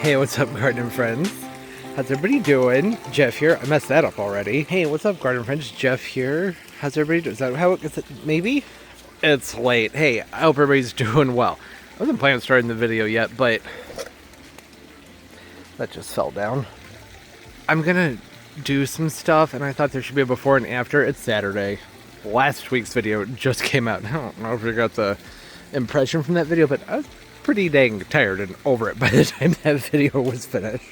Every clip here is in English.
Hey, what's up, garden friends? How's everybody doing? Jeff here. I messed that up already. Hey, what's up, garden friends? Jeff here. How's everybody doing? Is that how is it? Maybe? It's late. Hey, I hope everybody's doing well. I wasn't planning on starting the video yet, but that just fell down. I'm gonna do some stuff, and I thought there should be a before and after. It's Saturday. Last week's video just came out. I don't know if you got the impression from that video, but I was pretty dang tired and over it by the time that video was finished.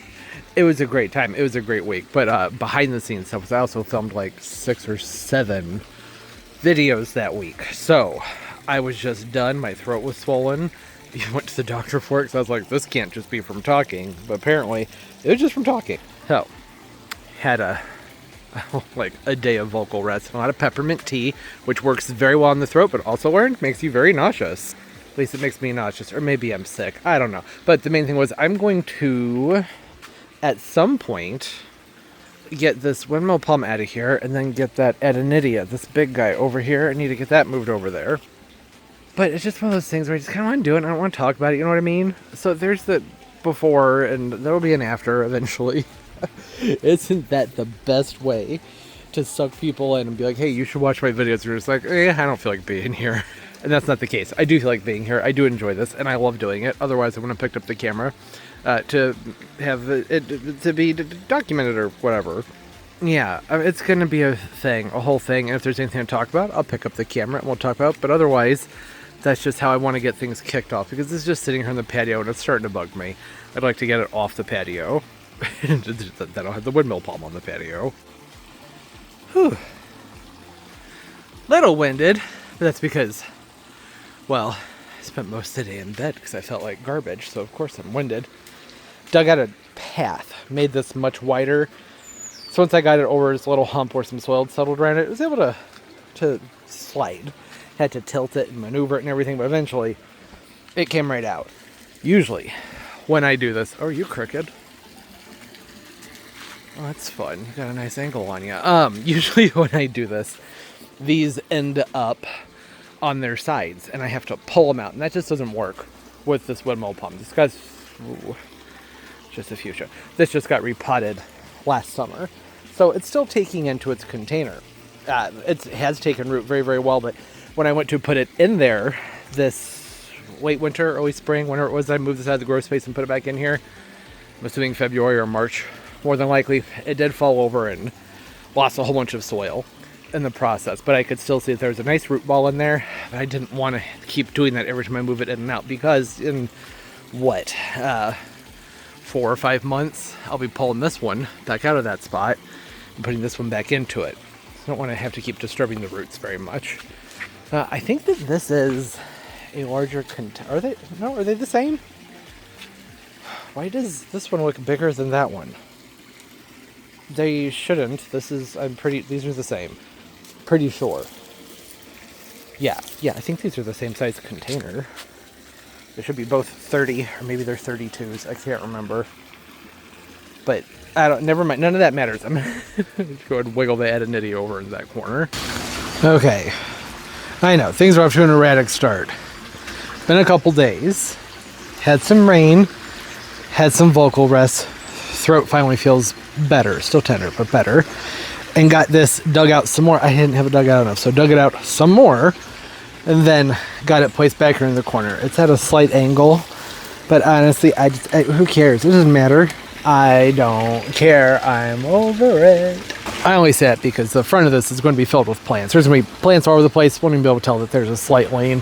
It was a great time. It was a great week. But behind the scenes stuff, I also filmed like 6 or 7 videos that week. So I was just done. My throat was swollen. I went to the doctor for it, so I was like, this can't just be from talking. But apparently it was just from talking. So had a day of vocal rest and a lot of peppermint tea, which works very well in the throat, but also learned makes you very nauseous. At least it makes me nauseous, or maybe I'm sick. I don't know. But the main thing was I'm going to, at some point, get this windmill palm out of here and then get that Adenidia, this big guy over here. I need to get that moved over there. But it's just one of those things where I just kind of want to do it and I don't want to talk about it, you know what I mean? So there's the before and there will be an after eventually. Isn't that the best way to suck people in and be like, hey, you should watch my videos? You're just like, I don't feel like being here. And that's not the case. I do feel like being here. I do enjoy this, and I love doing it. Otherwise, I wouldn't have picked up the camera to have it to be documented or whatever. Yeah, it's going to be a thing, a whole thing. And if there's anything to talk about, I'll pick up the camera and we'll talk about it. But otherwise, that's just how I want to get things kicked off, because it's just sitting here on the patio and it's starting to bug me. I'd like to get it off the patio. Then I'll have the windmill palm on the patio. Whew. Little winded, but that's because, well, I spent most of the day in bed because I felt like garbage, so of course I'm winded. Dug out a path, made this much wider. So once I got it over this little hump where some soil had settled around it, I was able to slide. Had to tilt it and maneuver it and everything, but eventually it came right out. Usually when I do this, oh, are you crooked? Oh, that's fun. You got a nice angle on you. Usually when I do this, these end up on their sides, and I have to pull them out, and that just doesn't work with this windmill palm. This guy's just a fuchsia. This just got repotted last summer, so it's still taking into its container. It has taken root very, very well, but when I went to put it in there this late winter, early spring, whenever it was, I moved this out of the grow space and put it back in here. I'm assuming February or March. More than likely, it did fall over and lost a whole bunch of soil in the process, but I could still see that there was a nice root ball in there. But I didn't want to keep doing that every time I move it in and out, because in 4 or 5 months, I'll be pulling this one back out of that spot and putting this one back into it. I don't want to have to keep disturbing the roots very much. I think that this is a larger container. Are they the same? Why does this one look bigger than that one? They shouldn't. These are the same. Pretty sure. Yeah, I think these are the same size container. They should be both 30, or maybe they're 32s. I can't remember. But, never mind. None of that matters. I'm going to go and wiggle the Adenidia over in that corner. Okay. I know, things are off to an erratic start. Been a couple days. Had some rain. Had some vocal rest. Throat finally feels better. Still tender, but better. And got this dug out some more. I didn't have it dug out enough, so dug it out some more. And then got it placed back in the corner. It's at a slight angle. But honestly, who cares? It doesn't matter. I don't care. I'm over it. I only say that because the front of this is going to be filled with plants. There's going to be plants all over the place. Won't even be able to tell that there's a slight lane.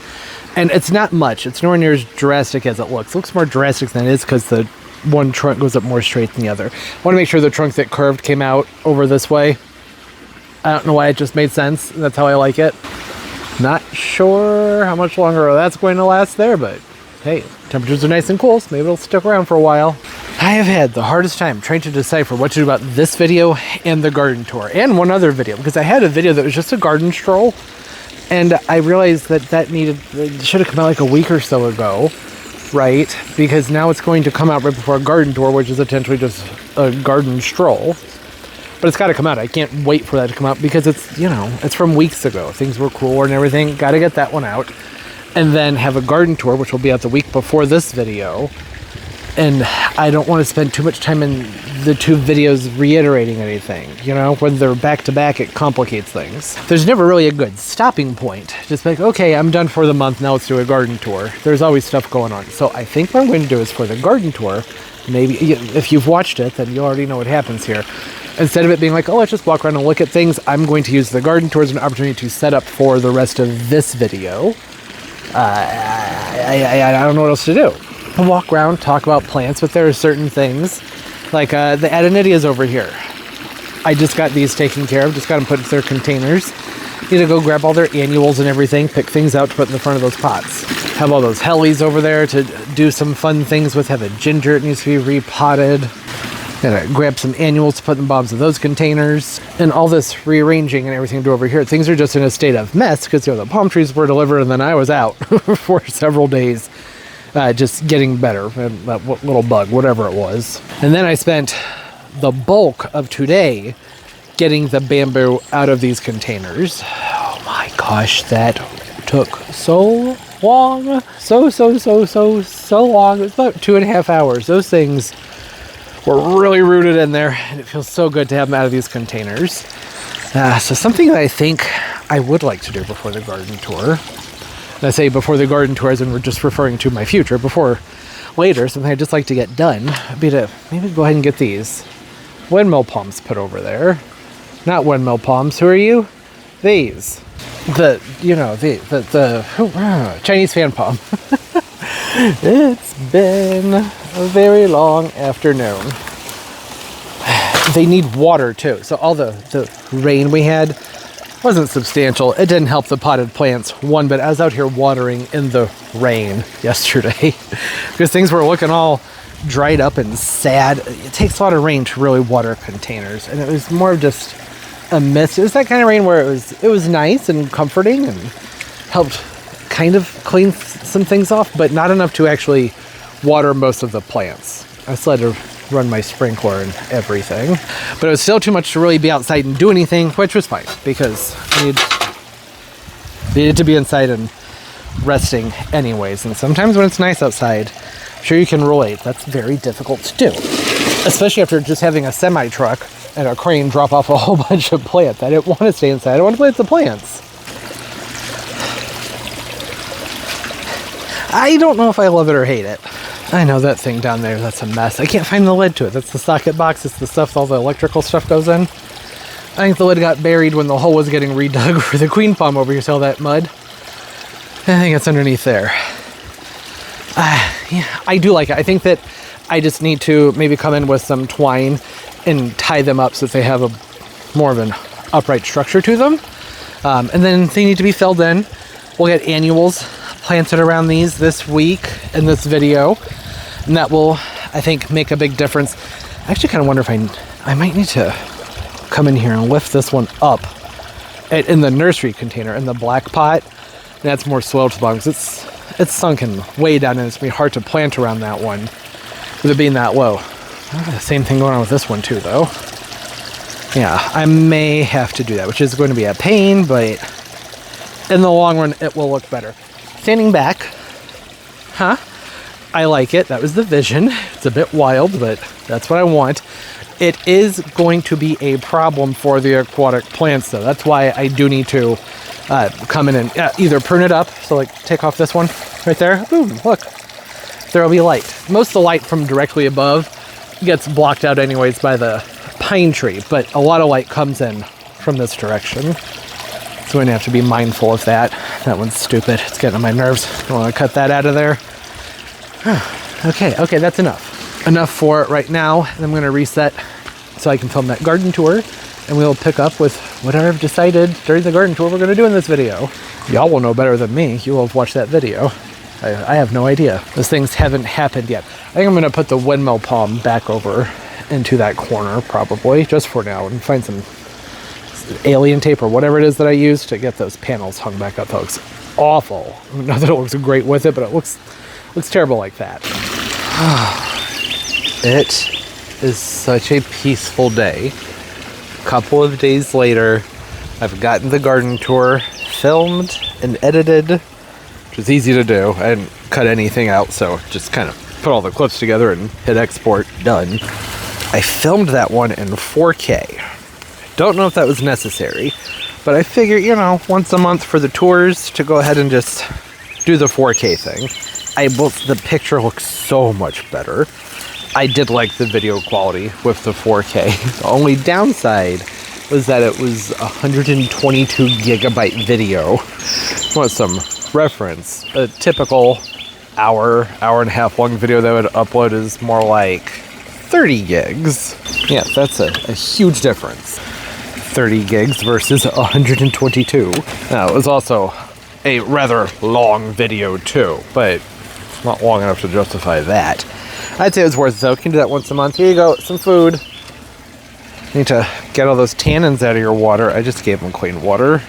And it's not much. It's nowhere near as drastic as it looks. It looks more drastic than it is because the one trunk goes up more straight than the other. I want to make sure the trunk that curved came out over this way. I don't know why, it just made sense. That's how I like it. Not sure how much longer that's going to last there, but hey, temperatures are nice and cool, so maybe it'll stick around for a while. I have had the hardest time trying to decipher what to do about this video and the garden tour, and one other video, because I had a video that was just a garden stroll, and I realized that it should have come out like a week or so ago, right? Because now it's going to come out right before a garden tour, which is essentially just a garden stroll. But it's got to come out. I can't wait for that to come out because it's from weeks ago. Things were cooler and everything. Got to get that one out. And then have a garden tour, which will be out the week before this video. And I don't want to spend too much time in the 2 videos reiterating anything. You know, when they're back to back, it complicates things. There's never really a good stopping point. Just like, okay, I'm done for the month, now let's do a garden tour. There's always stuff going on. So I think what I'm going to do is for the garden tour, maybe if you've watched it, then you already know what happens here. Instead of it being like, oh, let's just walk around and look at things, I'm going to use the garden tour as an opportunity to set up for the rest of this video. I don't know what else to do. I'll walk around, talk about plants, but there are certain things, like the Adenidias over here. I just got these taken care of, just got them put in their containers. Need to go grab all their annuals and everything, pick things out to put in the front of those pots. Have all those hellies over there to do some fun things with. Have a ginger, it needs to be repotted. Gotta grab some annuals to put in the bottoms of those containers. And all this rearranging and everything to do over here. Things are just in a state of mess because, you know, the palm trees were delivered and then I was out for several days. Just getting better, that little bug, whatever it was. And then I spent the bulk of today getting the bamboo out of these containers. Oh my gosh, that took so long. So long. It was about 2.5 hours. Those things were really rooted in there, and it feels so good to have them out of these containers. So something that I think I would like to do before the garden tour, and I say before the garden tour as in we're just referring to my future, before later, something I'd just like to get done would be to maybe go ahead and get these windmill palms put over there. Not windmill palms, who are you? These. The Chinese fan palm. It's been a very long afternoon. They need water too, so all the rain we had wasn't substantial. It didn't help the potted plants one bit. I was out here watering in the rain yesterday because things were looking all dried up and sad. It takes a lot of rain to really water containers, and it was more of just a mist. It was that kind of rain where it was nice and comforting and helped kind of clean some things off, but not enough to actually water most of the plants. I still had to run my sprinkler and everything, but it was still too much to really be outside and do anything, which was fine because I needed to be inside and resting anyways. And sometimes when it's nice outside, I'm sure you can relate, that's very difficult to do, especially after just having a semi truck and a crane drop off a whole bunch of plants. I didn't want to stay inside. I want to plant the plants. I don't know if I love it or hate it. I know that thing down there, that's a mess. I can't find the lid to it. That's the socket box. It's the stuff all the electrical stuff goes in. I think the lid got buried when the hole was getting redug for the queen palm over here. See all that mud? I think it's underneath there. Yeah, I do like it. I think that I just need to maybe come in with some twine and tie them up so that they have more of an upright structure to them. And then they need to be filled in. We'll get annuals planted around these this week in this video, and that will, I think, make a big difference. I actually kind of wonder if I might need to come in here and lift this one up in the nursery container in the black pot. And that's more soil to the bottom because it's sunken way down and it's gonna be hard to plant around that one with it being that low. The same thing going on with this one too, though. Yeah, I may have to do that, which is going to be a pain, but in the long run, it will look better. Standing back, I like it. That was the vision. It's a bit wild, but that's what I want. It is going to be a problem for the aquatic plants, though. That's why I do need to come in and either prune it up, so like take off this one right there. Boom, look. There'll be light. Most of the light from directly above gets blocked out anyways by the pine tree, but a lot of light comes in from this direction. So I'm going to have to be mindful of that. That one's stupid. It's getting on my nerves. I want to cut that out of there. Okay, that's enough. Enough for it right now. And I'm going to reset so I can film that garden tour. And we'll pick up with whatever I've decided during the garden tour we're going to do in this video. Y'all will know better than me. You will have watched that video. I have no idea. Those things haven't happened yet. I think I'm going to put the windmill palm back over into that corner probably, just for now, and find some alien tape or whatever it is that I use to get those panels hung back up. That looks awful. Not that it looks great with it, but it looks terrible like that. It is such a peaceful day. A couple of days later, I've gotten the garden tour filmed and edited, which is easy to do. I didn't cut anything out, so just kind of put all the clips together and hit export, done. I filmed that one in 4K. Don't know if that was necessary, but I figure, you know, once a month for the tours to go ahead and just do the 4K thing. The picture looks so much better. I did like the video quality with the 4K. The only downside was that it was 122 gigabyte video. Want some reference? A typical hour and a half long video that I would upload is more like 30 gigs. Yeah, that's a huge difference. 30 gigs versus 122. Now, it was also a rather long video too, but not long enough to justify that. I'd say it was worth it though. You can do that once a month. Here you go, some food. Need to get all those tannins out of your water. I just gave them clean water.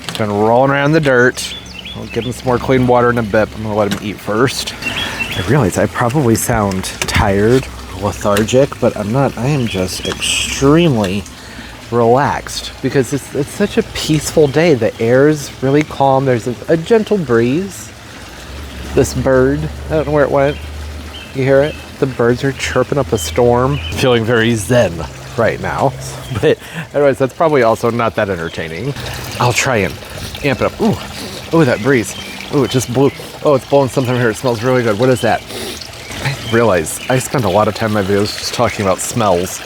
It's been rolling around the dirt. I'll give them some more clean water in a bit. I'm gonna let them eat first. I realize I probably sound tired, lethargic, but I'm not. I am just extremely relaxed because it's such a peaceful day. The air is really calm. There's a gentle breeze. This bird, I don't know where it went. You hear it? The birds are chirping up a storm. Feeling very zen right now. But anyways, that's probably also not that entertaining. I'll try and amp it up. Ooh, that breeze. Ooh, it just blew. Oh, it's blowing something here. It smells really good. What is that? I realize I spend a lot of time in my videos just talking about smells.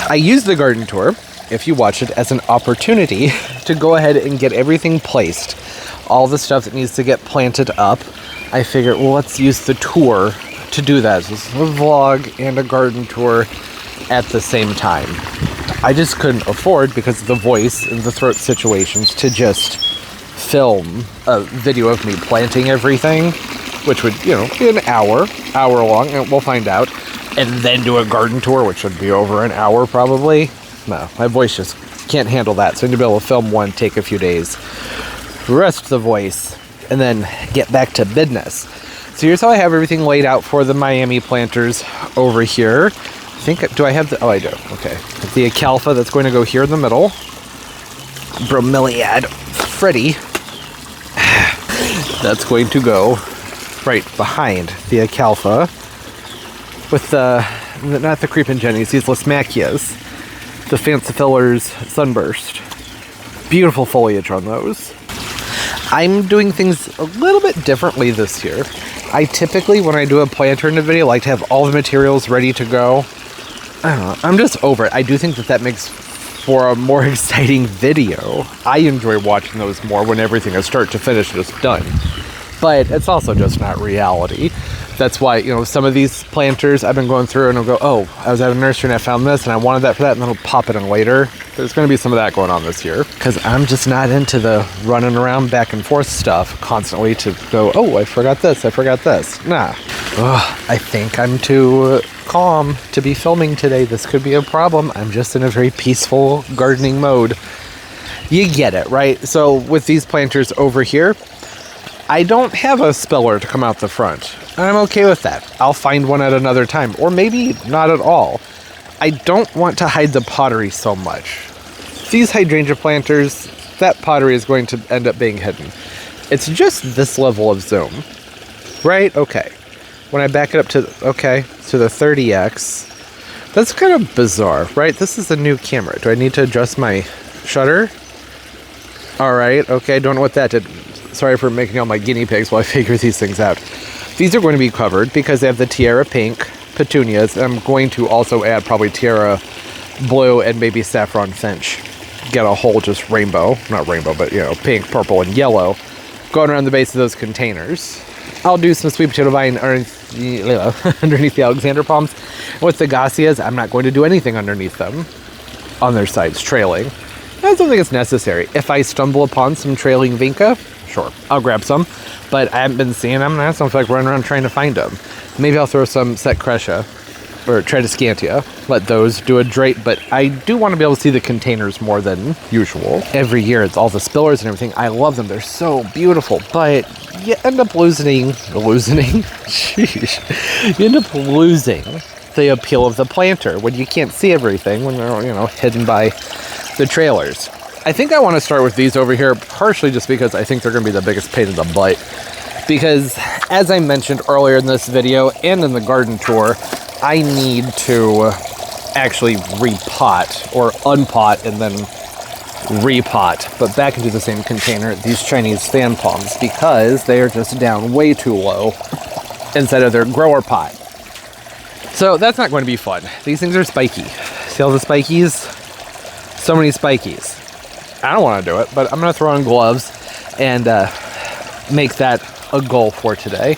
I use the garden tour, if you watch it, as an opportunity to go ahead and get everything placed. All the stuff that needs to get planted up. I figured, well, let's use the tour to do that. So it's a vlog and a garden tour at the same time. I just couldn't afford, because of the voice and the throat situations, to just film a video of me planting everything, which would, you know, be an hour long, and we'll find out. And then do a garden tour, which would be over an hour probably. No, my voice just can't handle that. So I need to be able to film one, take a few days, rest the voice, and then get back to business. So here's how I have everything laid out for the Miami planters over here. I think, do I have the, oh I do, okay. The Acalpha that's going to go here in the middle. Bromeliad Freddy. That's going to go right behind the Acalpha. With not the Creepin' Jennies, these Lismachias. The Fancifillers Sunburst. Beautiful foliage on those. I'm doing things a little bit differently this year. I typically, when I do a planter in a video, like to have all the materials ready to go. I don't know, I'm just over it. I do think that makes for a more exciting video. I enjoy watching those more when everything is start to finish just done. But it's also just not reality. That's why, you know, some of these planters I've been going through and I'll go, oh, I was at a nursery and I found this and I wanted that for that, and then I'll pop it in later. There's going to be some of that going on this year, because I'm just not into the running around back and forth stuff constantly to go, oh, I forgot this, I forgot this. Nah. Ugh, I think I'm too calm to be filming today. This could be a problem. I'm just in a very peaceful gardening mode. You get it, right? So with these planters over here, I don't have a speller to come out the front. And I'm okay with that. I'll find one at another time, or maybe not at all. I don't want to hide the pottery so much. These hydrangea planters, that pottery is going to end up being hidden. It's just this level of zoom, right? Okay. When I back it up to, okay, to the 30x, that's kind of bizarre, right? This is a new camera. Do I need to adjust my shutter? All right, okay, don't know what that did. Sorry for making all my guinea pigs while I figure these things out. These are going to be covered because they have the Tiara Pink Petunias. I'm going to also add probably Tiara Blue and maybe Saffron Finch. Get a whole just rainbow, not rainbow, but you know, pink, purple, and yellow going around the base of those containers. I'll do some sweet potato vine underneath the Alexander palms. With the Gassias, I'm not going to do anything underneath them on their sides, trailing. I don't think it's necessary. If I stumble upon some trailing Vinca, sure, I'll grab some, but I haven't been seeing them, and I don't feel like running around trying to find them. Maybe I'll throw some Set Crescia, or Tradescantia, let those do a drape, but I do want to be able to see the containers more than usual. Every year, it's all the spillers and everything. I love them, they're so beautiful, but you end up losing, sheesh, you end up losing the appeal of the planter when you can't see everything, when they're, you know, hidden by the trailers. I think I want to start with these over here, partially just because I think they're going to be the biggest pain in the butt because as I mentioned earlier in this video and in the garden tour, I need to actually repot or unpot and then repot, but back into the same container, these Chinese stand palms, because they are just down way too low inside of their grower pot. So that's not going to be fun. These things are spiky. See all the spikies? So many spikies. I don't want to do it, but I'm going to throw on gloves and make that a goal for today,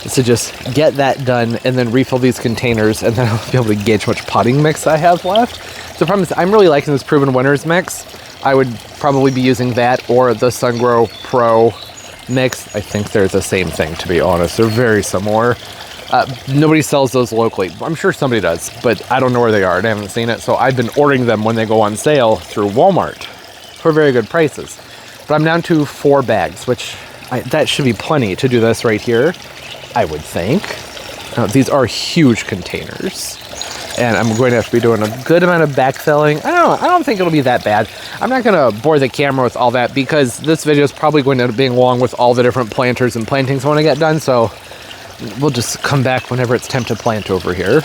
is to just get that done and then refill these containers, and then I'll be able to gauge how much potting mix I have left. So the problem is I'm really liking this Proven Winners mix. I would probably be using that or the SunGrow Pro mix. I think they're the same thing, to be honest. They're very similar. Nobody sells those locally. I'm sure somebody does, but I don't know where they are and I haven't seen it. So I've been ordering them when they go on sale through Walmart for very good prices. But I'm down to 4 bags, which that should be plenty to do this right here, I would think. These are huge containers, and I'm going to have to be doing a good amount of backfilling. I don't think it'll be that bad. I'm not going to bore the camera with all that, because this video is probably going to end up being long with all the different planters and plantings I want to get done, so we'll just come back whenever it's time to plant over here.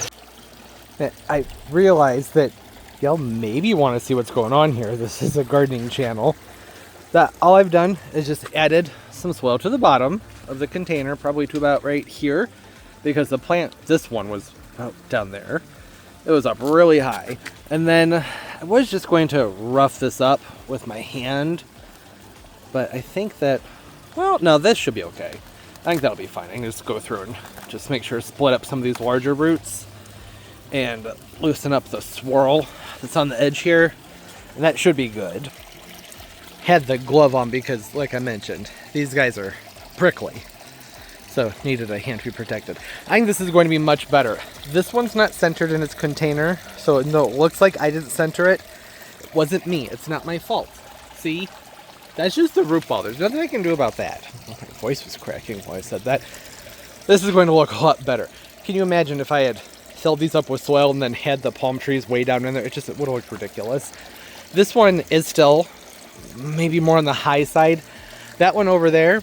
I realize that y'all maybe want to see what's going on here. This is a gardening channel. All I've done is just added some soil to the bottom of the container, probably to about right here, because the plant, this one was down there. It was up really high. And then I was just going to rough this up with my hand, but I think that, well, no, this should be okay. I think that'll be fine. I can just go through and just make sure to split up some of these larger roots and loosen up the swirl that's on the edge here, and that should be good. Had the glove on because, like I mentioned, these guys are prickly, so needed a hand to be protected. I think this is going to be much better. This one's not centered in its container, so no, it looks like I didn't center it. It wasn't me. It's not my fault. See? That's just the root ball. There's nothing I can do about that. My voice was cracking while I said that. This is going to look a lot better. Can you imagine if I had filled these up with soil and then had the palm trees way down in there? It would have looked ridiculous. This one is still maybe more on the high side. That one over there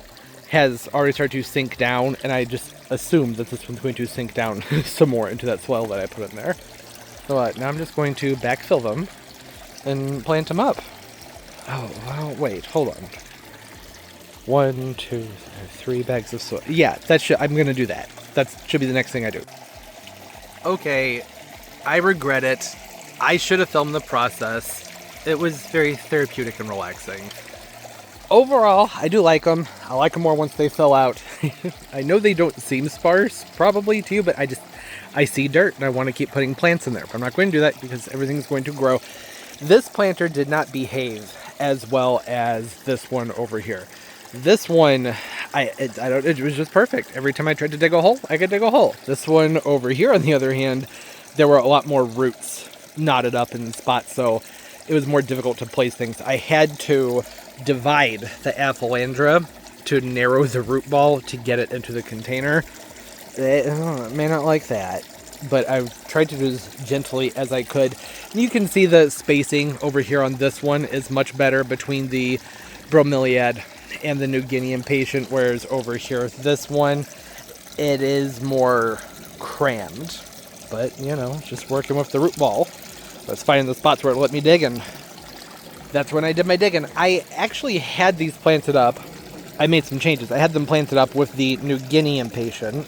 has already started to sink down, and I just assumed that this one's going to sink down some more into that soil that I put in there. So now I'm just going to backfill them and plant them up. Oh, well, wait, hold on. 1, 2, 3 bags of soil. Yeah, I'm going to do that. That should be the next thing I do. Okay, I regret it. I should have filmed the process. It was very therapeutic and relaxing. Overall, I do like them. I like them more once they fill out. I know they don't seem sparse, probably to you, but I see dirt and I want to keep putting plants in there. But I'm not going to do that because everything's going to grow. This planter did not behave as well as this one over here. This one, it was just perfect. Every time I tried to dig a hole, I could dig a hole. This one over here, on the other hand, there were a lot more roots knotted up in spots, so it was more difficult to place things. I had to divide the aphelandra to narrow the root ball to get it into the container. It may not like that, but I tried to do as gently as I could. And you can see the spacing over here on this one is much better between the bromeliad and the New Guinea impatient, whereas over here, this one, it is more crammed. But, you know, just working with the root ball. Let's find the spots where it let me dig, and that's when I did my digging. I actually had these planted up. I made some changes. I had them planted up with the New Guinea impatient,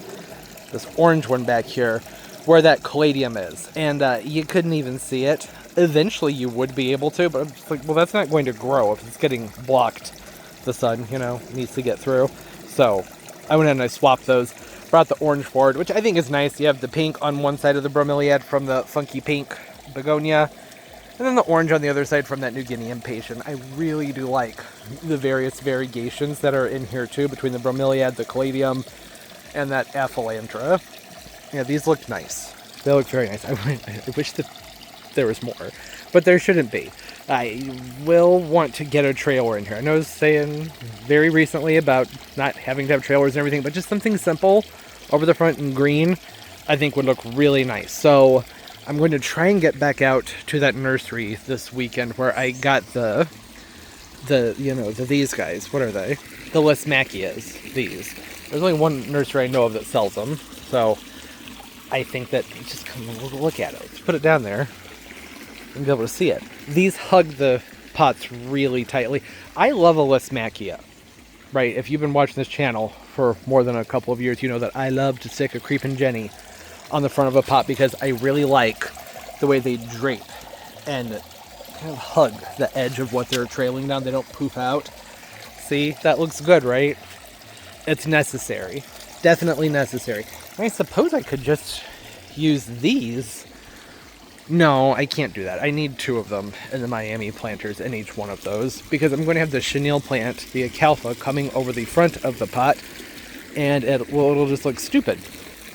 this orange one back here, where that caladium is. And you couldn't even see it. Eventually you would be able to, but I'm just like, well, that's not going to grow if it's getting blocked. The sun, you know, needs to get through. So I went ahead and I swapped those. Brought the orange forward, which I think is nice. You have the pink on one side of the bromeliad from the funky pink begonia, and then the orange on the other side from that New Guinea impatient. I really do like the various variegations that are in here too, between the bromeliad, the caladium, and that aphelandra. Yeah, these look nice. They look very nice. I wish that there was more, but there shouldn't be. I will want to get a trailer in here. I know I was saying very recently about not having to have trailers and everything, but just something simple over the front in green, I think would look really nice. So I'm going to try and get back out to that nursery this weekend where I got these guys. What are they? the Lismachias, these. There's only one nursery I know of that sells them, so I think that, just come look at it. Let's put it down there and be able to see it. These hug the pots really tightly. I love a Lismachia, right? If you've been watching this channel for more than a couple of years, you know that I love to stick a Creepin' Jenny on the front of a pot because I really like the way they drape and kind of hug the edge of what they're trailing down. They don't poof out. See, that looks good, right? It's necessary. Definitely necessary. I suppose I could just use these. No, I can't do that. I need 2 of them in the Miami planters in each one of those because I'm going to have the chenille plant, the Acalpha, coming over the front of the pot, and it'll just look stupid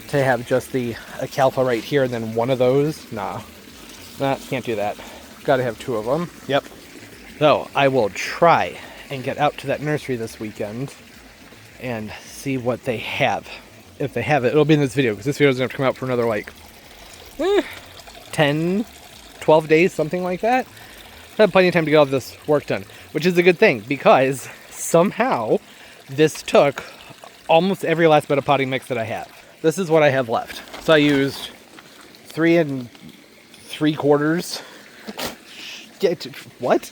to have just the Acalpha right here and then one of those. Nah, can't do that. Got to have 2 of them. Yep. So I will try and get out to that nursery this weekend and see what they have. If they have it, it'll be in this video because this video doesn't have to come out for another like 10, 12 days, something like that. I have plenty of time to get all this work done, which is a good thing because somehow this took almost every last bit of potting mix that I have. This is what I have left. So I used 3 3/4. What?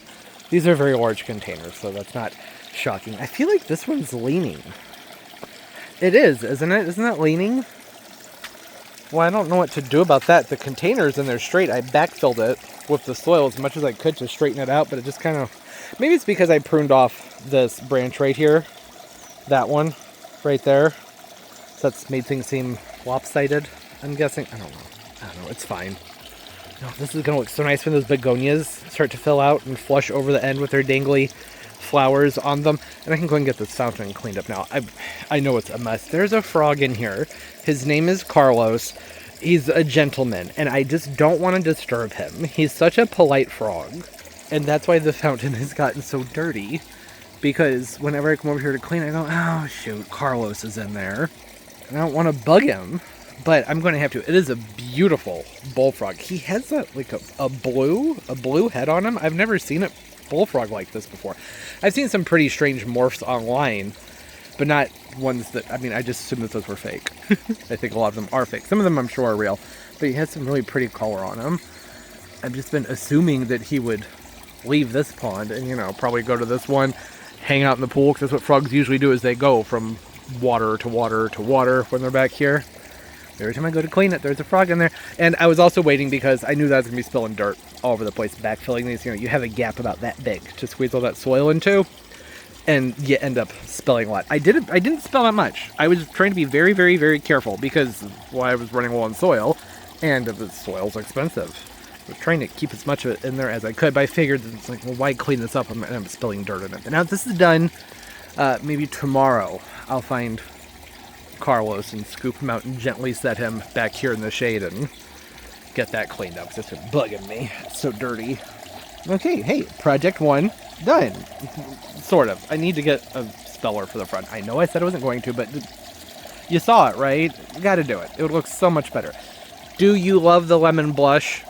These are very large containers, so that's not shocking. I feel like this one's leaning. It is, isn't it? Isn't that leaning? Well, I don't know what to do about that. The containers in there straight. I backfilled it with the soil as much as I could to straighten it out, but it just kind of... Maybe it's because I pruned off this branch right here. That one right there. So that's made things seem lopsided, I'm guessing. I don't know. It's fine. No, this is going to look so nice when those begonias start to fill out and flush over the end with their dangly flowers on them. And I can go and get this fountain cleaned up now. I know it's a mess. There's a frog in here. His name is Carlos. He's a gentleman, and I just don't want to disturb him. He's such a polite frog, and that's why the fountain has gotten so dirty, because whenever I come over here to clean, I go, oh shoot, Carlos is in there. And I don't want to bug him, but I'm going to have to. It is a beautiful bullfrog. He has a blue head on him. I've never seen a bullfrog like this before. I've seen some pretty strange morphs online, but not ones that, I mean, I just assumed that those were fake. I think a lot of them are fake. Some of them I'm sure are real, but he has some really pretty color on him. I've just been assuming that he would leave this pond and, probably go to this one, hang out in the pool, because that's what frogs usually do, is they go from water to water to water when they're back here. Every time I go to clean it, there's a frog in there. And I was also waiting because I knew that I was going to be spilling dirt all over the place, backfilling these. You have a gap about that big to squeeze all that soil into, and you end up spilling a lot. I didn't spill that much. I was trying to be very, very, very careful because, I was running low on soil, and the soil's expensive. I was trying to keep as much of it in there as I could, but I figured that it's like, well, why clean this up? I'm spilling dirt in it. But now that this is done, maybe tomorrow I'll find Carlos and scoop him out and gently set him back here in the shade and get that cleaned up. It's just bugging me. It's so dirty. Okay, hey, project 1 done. Sort of. I need to get a speller for the front. I know I said I wasn't going to, but you saw it, right? You gotta do it. It would look so much better. Do you love the lemon blush?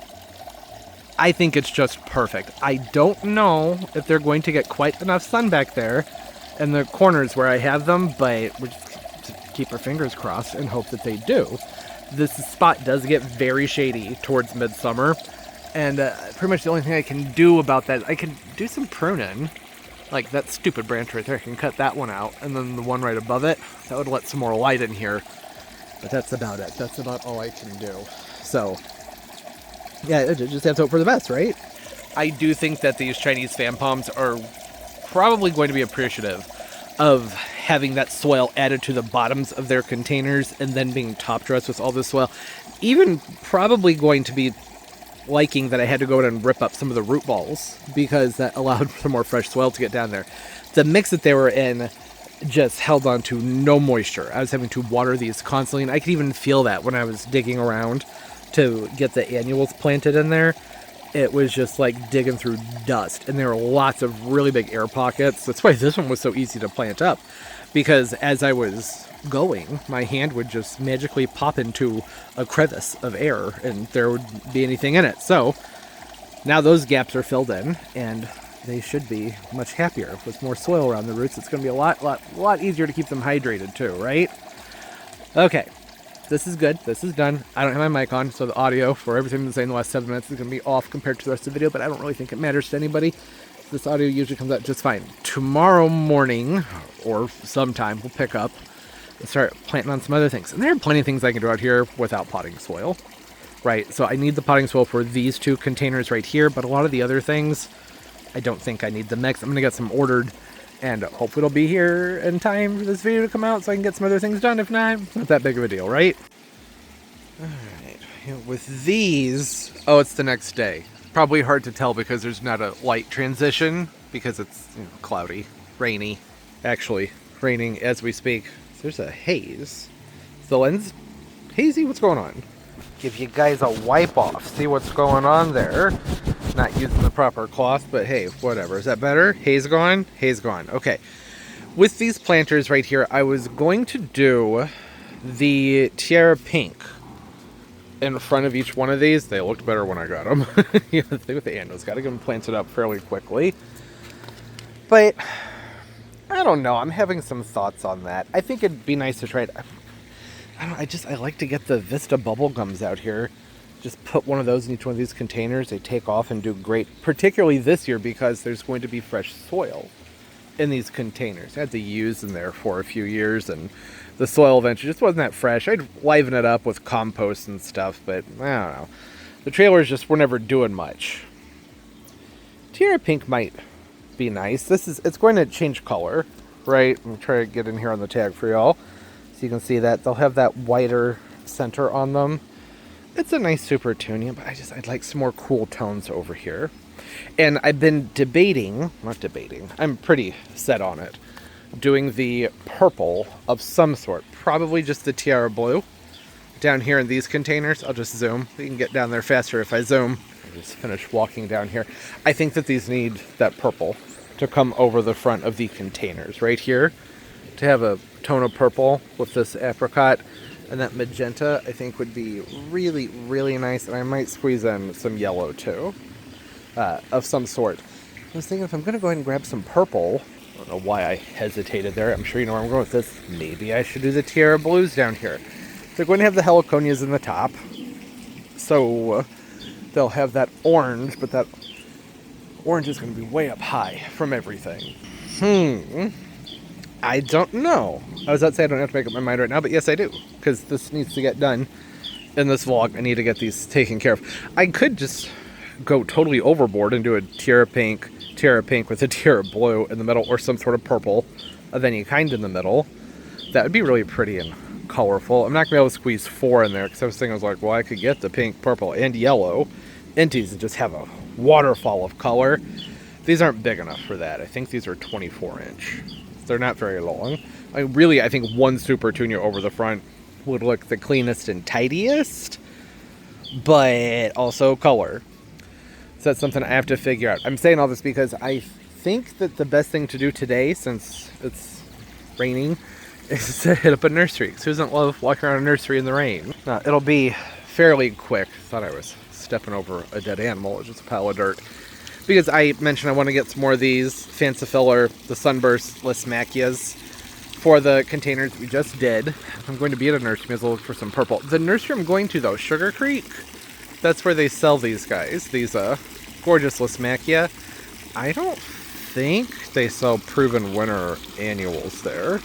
I think it's just perfect. I don't know if they're going to get quite enough sun back there in the corners where I have them, but we're just keep our fingers crossed and hope that they do. This spot does get very shady towards midsummer, and pretty much the only thing I can do about that, I can do some pruning, like that stupid branch right there. I can cut that one out, and then the one right above it, that would let some more light in here, but that's about it. That's about all I can do. So yeah, just have to hope for the best, right? I do think that these Chinese fan palms are probably going to be appreciative of having that soil added to the bottoms of their containers and then being top dressed with all this soil. Even probably going to be liking that I had to go in and rip up some of the root balls because that allowed for more fresh soil to get down there. The mix that they were in just held on to no moisture. I was having to water these constantly, and I could even feel that when I was digging around to get the annuals planted in there. It was just like digging through dust, and there were lots of really big air pockets. That's why this one was so easy to plant up, because as I was going, my hand would just magically pop into a crevice of air and there would be anything in it. So now those gaps are filled in, and they should be much happier. With more soil around the roots, it's going to be a lot easier to keep them hydrated too, right? Okay, this is good. This is done. I don't have my mic on, so the audio for everything that's in the last 7 minutes is going to be off compared to the rest of the video, but I don't really think it matters to anybody. This audio usually comes out just fine. Tomorrow morning, or sometime, we'll pick up and start planting on some other things. And there are plenty of things I can do out here without potting soil, right? So I need the potting soil for these 2 containers right here, but a lot of the other things, I don't think I need the mix. I'm going to get some ordered, and hopefully it'll be here in time for this video to come out so I can get some other things done. If not, it's not that big of a deal, right? All right. With these, oh, it's the next day. Probably hard to tell because there's not a light transition because it's cloudy, rainy. Actually, raining as we speak. There's a haze. Is the lens hazy? What's going on? Give you guys a wipe off. See what's going on there. Not using the proper cloth, but hey, whatever. Is that better? Haze gone? Haze gone. Okay. With these planters right here, I was going to do the Tiara Pink in front of each one of these. They looked better when I got them. The thing with the annuals, got to get them planted up fairly quickly. But I don't know. I'm having some thoughts on that. I think it'd be nice to try it. I like to get the Vista bubble gums out here. Just put one of those in each one of these containers. They take off and do great, particularly this year because there's going to be fresh soil in these containers. I had to use in there for a few years, and the soil eventually just wasn't that fresh. I'd liven it up with compost and stuff, but I don't know. The trailers just were never doing much. Tiara Pink might be nice. It's going to change color, right? I'm trying to get in here on the tag for y'all so you can see that they'll have that whiter center on them. It's a nice super Petunia, but I'd like some more cool tones over here. And I've been I'm pretty set on it, doing the purple of some sort, probably just the Tiara Blue down here in these containers. I'll just zoom. You can get down there faster if I zoom. I'll just finish walking down here. I think that these need that purple to come over the front of the containers right here, to have a tone of purple with this apricot, and that magenta I think would be really, really nice. And I might squeeze in some yellow too, of some sort. I was thinking if I'm going to go ahead and grab some purple, I don't know why I hesitated there. I'm sure you know where I'm going with this. Maybe I should do the Tiara Blues down here. They're going to have the heliconias in the top, so they'll have that orange, but that orange is going to be way up high from everything. I don't know. I was about to say I don't have to make up my mind right now, but yes I do, because this needs to get done in this vlog. I need to get these taken care of. I could just go totally overboard and do a Tiara Pink with a Tiara Blue in the middle, or some sort of purple of any kind in the middle. That would be really pretty and colorful. I'm not going to be able to squeeze 4 in there, because I was like, well, I could get the pink, purple, and yellow empties and just have a waterfall of color. These aren't big enough for that. I think these are 24-inch. They're not very long. I think one super Petunia over the front would look the cleanest and tidiest, but also color. So that's something I have to figure out. I'm saying all this because I think that the best thing to do today, since it's raining, is to hit up a nursery. Who doesn't love walking around a nursery in the rain? It'll be fairly quick. Thought I was stepping over a dead animal. It was just a pile of dirt. Because I mentioned I want to get some more of these Fancifiller, the Sunburst Lismachias, for the containers we just did. I'm going to be at a nursery, as I'll look for some purple. The nursery I'm going to, though, Sugar Creek, that's where they sell these guys, these gorgeous Lismachia. I don't think they sell proven winner annuals there.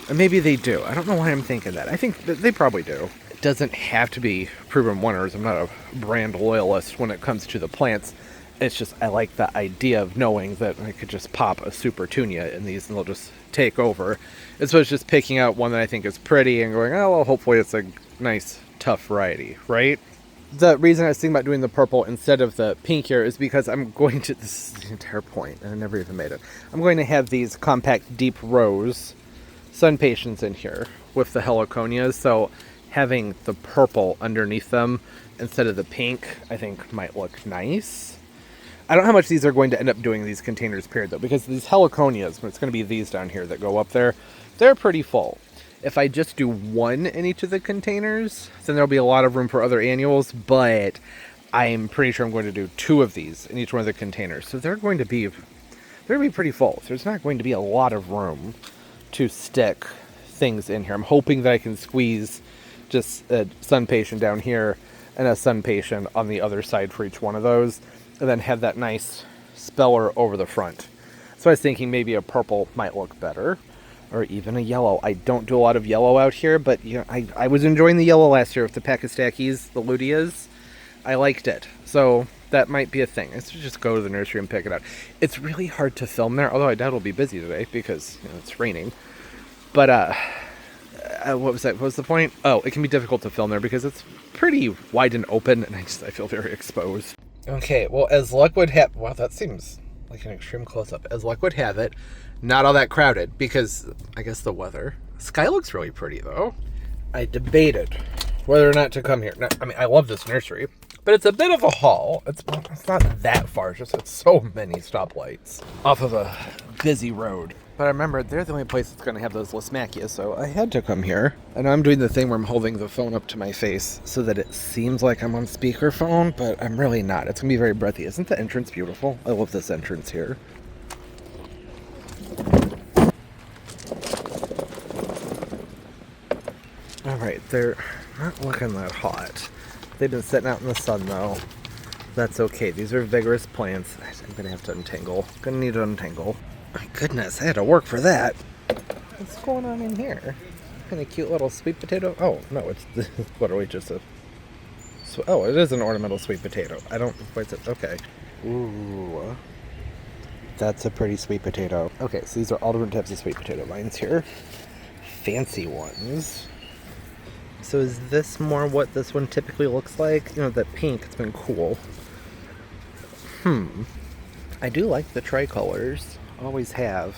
Or maybe they do. I don't know why I'm thinking that. I think they probably do. It doesn't have to be proven winners. I'm not a brand loyalist when it comes to the plants. It's just I like the idea of knowing that I could just pop a super Petunia in these and they'll just take over. As opposed to just picking out one that I think is pretty and going, oh, well, hopefully it's a nice, tough variety, right? The reason I was thinking about doing the purple instead of the pink here is because I'm going to, this is the entire point, and I never even made it. I'm going to have these compact deep rose sun patients in here with the heliconias, so having the purple underneath them instead of the pink, I think might look nice. I don't know how much these are going to end up doing these containers, period, though, because these heliconias, when it's going to be these down here that go up there, they're pretty full. If I just do one in each of the containers, then there'll be a lot of room for other annuals, but I'm pretty sure I'm going to do 2 of these in each one of the containers. So they're going to be pretty full. So there's not going to be a lot of room to stick things in here. I'm hoping that I can squeeze just a sun patient down here and a sun patient on the other side for each one of those, and then have that nice speller over the front. So I was thinking maybe a purple might look better, or even a yellow. I don't do a lot of yellow out here, but you know, I was enjoying the yellow last year with the Pakistackies, the Luteas. I liked it, so that might be a thing. Let's just go to the nursery and pick it out. It's really hard to film there, although I doubt it'll be busy today because it's raining. But what was that? What was the point? Oh, it can be difficult to film there because it's pretty wide and open, and I feel very exposed. Okay, well, as luck would have... Wow, that seems like an extreme close-up. As luck would have it, not all that crowded because, I guess, the weather. Sky looks really pretty, though. I debated whether or not to come here. Now, I mean, I love this nursery, but it's a bit of a haul. It's not that far, it's just it's so many stoplights off of a busy road. But I remember they're the only place that's going to have those Lismachias, so I had to come here. And I'm doing the thing where I'm holding the phone up to my face so that it seems like I'm on speakerphone, but I'm really not. It's going to be very breathy. Isn't the entrance beautiful? I love this entrance here. Alright, they're not looking that hot. They've been sitting out in the sun, though. That's okay. These are vigorous plants. I'm going to have to untangle. Going to need to untangle. My goodness, I had to work for that. What's going on in here? Kind of cute little sweet potato. Oh, no, it's literally just a... Oh, it is an ornamental sweet potato. I don't... What's it? Okay. Ooh. That's a pretty sweet potato. Okay, so these are all different types of sweet potato vines here. Fancy ones. So is this more what this one typically looks like? You know, that pink, it's been cool. I do like the tricolors. Always have.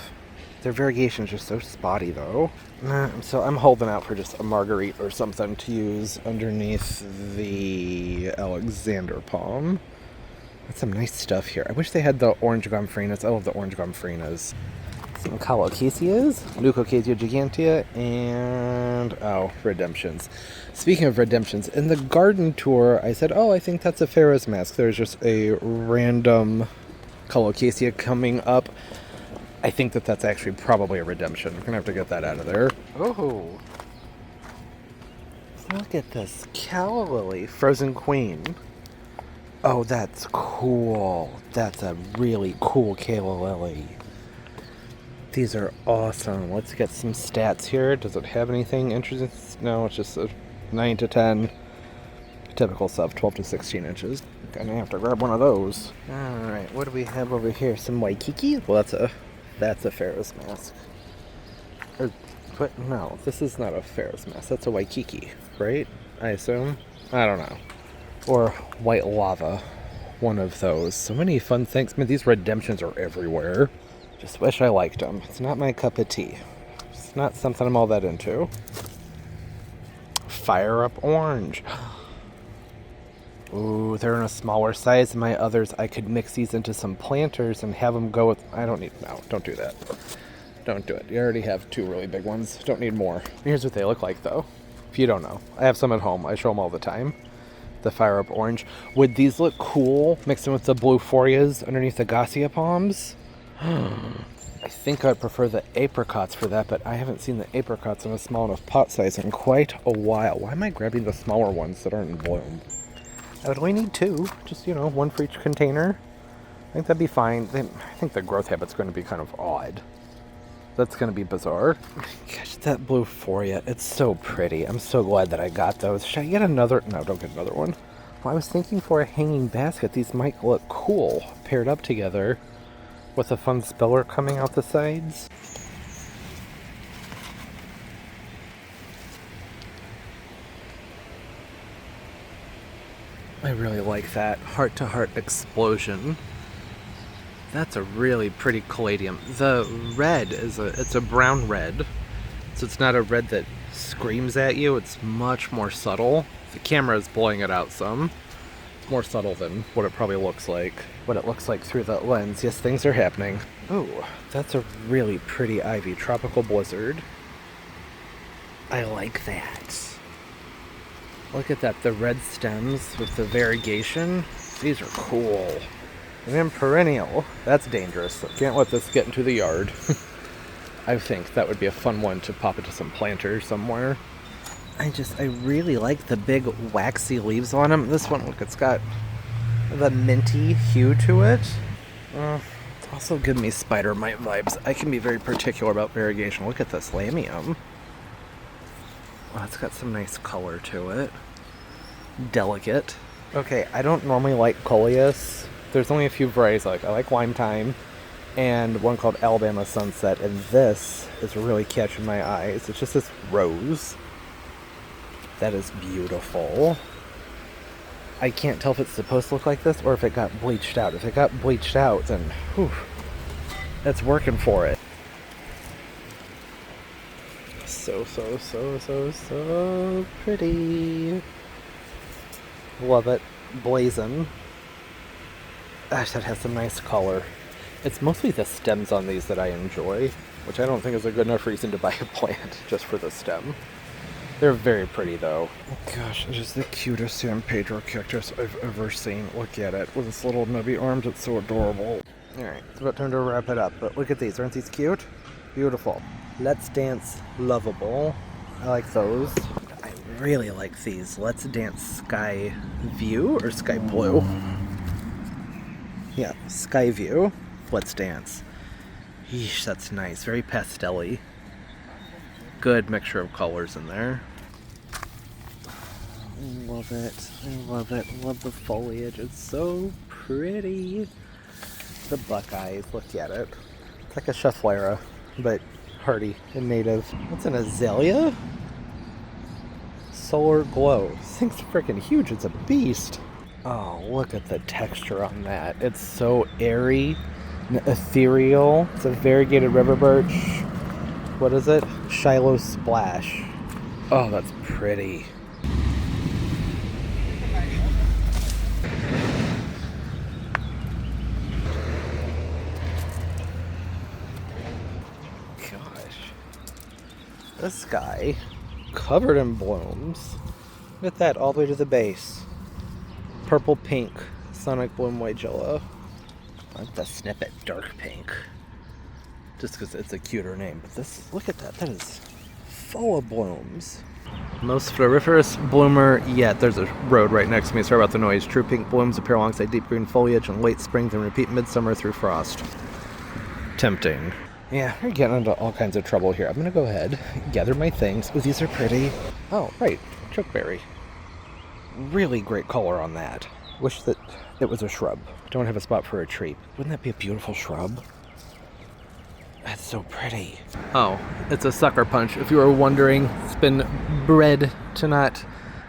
Their variations are so spotty, though. So I'm holding out for just a marguerite or something to use underneath the Alexander palm. That's some nice stuff here. I wish they had the orange gomphrenias. I love the orange gomphrenias. Some colocasias, Leucocasia gigantea, and redemptions. Speaking of redemptions, in the garden tour, I said, I think that's a Pharaoh's mask. There's just a random colocasia coming up. I think that's actually probably a redemption. We're gonna have to get that out of there. Oh, look at this calla lily, frozen queen. Oh, that's cool. That's a really cool calla lily. These are awesome. Let's get some stats here. Does it have anything interesting? No, it's just a 9 to 10. Typical stuff, 12 to 16 inches. Gonna have to grab one of those. Alright, what do we have over here? Some Waikiki? Well, that's a Pharaoh's mask. But no, this is not a Pharaoh's mask. That's a Waikiki, right? I assume? I don't know. Or white lava. One of those. So many fun things. I mean, these redemptions are everywhere. Just wish I liked them. It's not my cup of tea. It's not something I'm all that into. Fire up orange. Ooh, they're in a smaller size than my others. I could mix these into some planters and have them go with... No, don't do that. Don't do it. You already have 2 really big ones. Don't need more. Here's what they look like, though. If you don't know. I have some at home. I show them all the time. The fire up orange. Would these look cool mixed in with the blue phorias underneath the Gossia palms? I think I'd prefer the apricots for that, but I haven't seen the apricots in a small enough pot size in quite a while. Why am I grabbing the smaller ones that aren't in bloom? I would only need 2, just, one for each container. I think that'd be fine. I think the growth habit's going to be kind of odd. That's going to be bizarre. Gosh, that blue phoria, it's so pretty. I'm so glad that I got those. Should I get another? No, don't get another one. Well, I was thinking for a hanging basket, these might look cool paired up together with a fun speller coming out the sides. I really like that heart-to-heart explosion. That's a really pretty caladium. The red it's a brown red, so it's not a red that screams at you. It's much more subtle. The camera is blowing it out some. It's more subtle than what it probably looks like. What it looks like through that lens. Yes, things are happening. Oh, that's a really pretty ivy. Tropical Blizzard. I like that. Look at that, the red stems with the variegation. These are cool. And then perennial, that's dangerous. I can't let this get into the yard. I think that would be a fun one to pop into some planters somewhere. I really like the big waxy leaves on them. This one, look, it's got the minty hue to it. Also give me spider mite vibes. I can be very particular about variegation. Look at this lamium. Wow, it's got some nice color to it. Delicate. Okay, I don't normally like coleus. There's only a few varieties I like. I like Lime Time and one called Alabama Sunset, and this is really catching my eyes. It's just this rose. That is beautiful. I can't tell if it's supposed to look like this or if it got bleached out. If it got bleached out, then whew, that's working for it. So pretty. Love it. Blazing. Gosh, that has some nice color. It's mostly the stems on these that I enjoy, which I don't think is a good enough reason to buy a plant just for the stem. They're very pretty though. Oh gosh, it is the cutest San Pedro cactus I've ever seen. Look at it with its little nubby arms. It's so adorable. Alright, it's about time to wrap it up, but look at these. Aren't these cute? Beautiful. Let's Dance Lovable. I like those. I really like these. Let's Dance Sky View or Sky Blue. Yeah, Sky View. Let's Dance. Yeesh, that's nice. Very pastel-y. Good mixture of colors in there. Love it. I love it. Love the foliage. It's so pretty. The buckeyes. Look at it. It's like a Schefflera, but hardy and native. What's an azalea? Solar Glow. This thing's freaking huge. It's a beast. Oh, look at the texture on that. It's so airy and ethereal. It's a variegated river birch. What is it? Shiloh Splash. Oh, that's pretty. Gosh. This guy, covered in blooms. Look at that, all the way to the base. Purple pink, Sonic Bloom White Jello. I like the snippet dark pink. Just because it's a cuter name. But this, look at that, that is full of blooms. Most floriferous bloomer yet. There's a road right next to me. Sorry about the noise. True pink blooms appear alongside deep green foliage in late spring, then repeat midsummer through frost. Tempting. Yeah, we're getting into all kinds of trouble here. I'm going to go ahead, gather my things. Oh, these are pretty. Oh, right. Chokeberry. Really great color on that. Wish that it was a shrub. Don't have a spot for a tree. Wouldn't that be a beautiful shrub? That's so pretty. Oh, it's a sucker punch. If you were wondering, it's been bred to not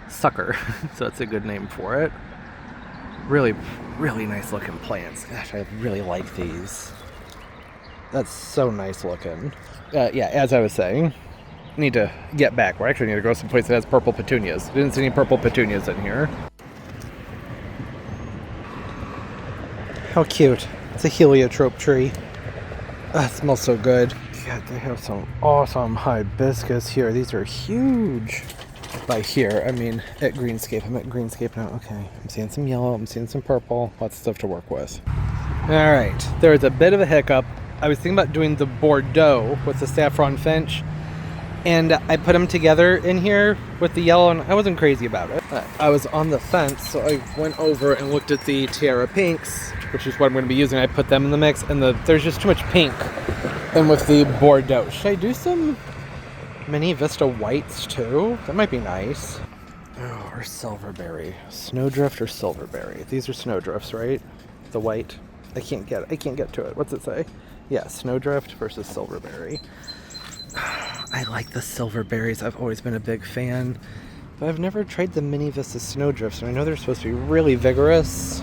sucker. So that's a good name for it. Really, really nice looking plants. Gosh, I really like these. That's so nice looking. Yeah, as I was saying, need to get back. We actually need to go someplace that has purple petunias. Didn't see any purple petunias in here. How cute. It's a heliotrope tree. It smells so good. God, they have some awesome hibiscus here. These are huge. By here, I mean at Greenscape. I'm at Greenscape now. Okay, I'm seeing some yellow. I'm seeing some purple. Lots of stuff to work with. All right, there was a bit of a hiccup. I was thinking about doing the Bordeaux with the saffron finch, and I put them together in here with the yellow, and I wasn't crazy about it. I was on the fence, so I went over and looked at the Tiara Pinks, which is what I'm going to be using. I put them in the mix, and there's just too much pink. And with the Bordeaux, should I do some Mini Vista Whites too? That might be nice. Oh, or Silverberry. Snowdrift or Silverberry? These are Snowdrifts, right? The white. I can't get to it. What's it say? Yeah, Snowdrift versus Silverberry. I like the Silverberries. I've always been a big fan. But I've never tried the Mini Vista Snowdrifts, and I know they're supposed to be really vigorous.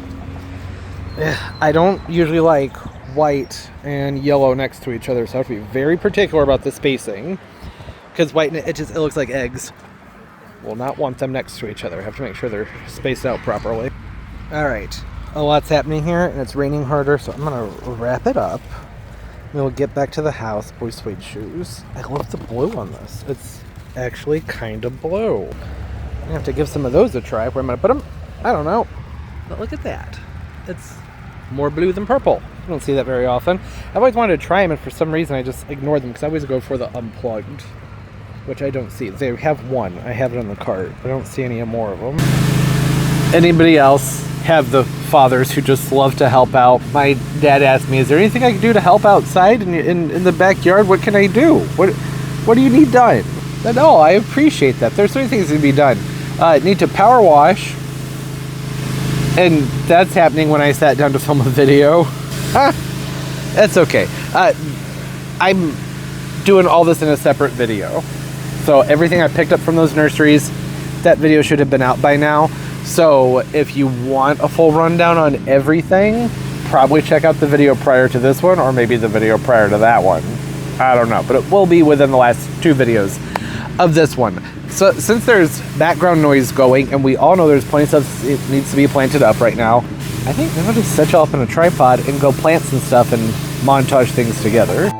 I don't usually like white and yellow next to each other, so I have to be very particular about the spacing. Because white, it looks like eggs. Will not want them next to each other. I have to make sure they're spaced out properly. Alright, a lot's happening here, and it's raining harder, so I'm going to wrap it up. We'll get back to the house. Boy suede shoes. I love the blue on this. It's actually kind of blue. I have to give some of those a try. Where am I gonna put them? I don't know. But look at that. It's more blue than purple. I don't see that very often. I've always wanted to try them, and for some reason I just ignore them because I always go for the unplugged, which I don't see. They have one. I have it on the cart. I don't see any more of them. Anybody else have the fathers who just love to help out? My dad asked me, is there anything I can do to help outside in the backyard? What can I do? What do you need done? No, I appreciate that. There's so many things that can be done. Need to power wash. And that's happening when I sat down to film a video. That's okay. I'm doing all this in a separate video. So everything I picked up from those nurseries, that video should have been out by now. So if you want a full rundown on everything, probably check out the video prior to this one, or maybe the video prior to that one. I don't know, but it will be within the last 2 videos of this one. So since there's background noise going, and we all know there's plenty of stuff that needs to be planted up right now, I think I'm gonna just set you up in a tripod and go plant some stuff and montage things together.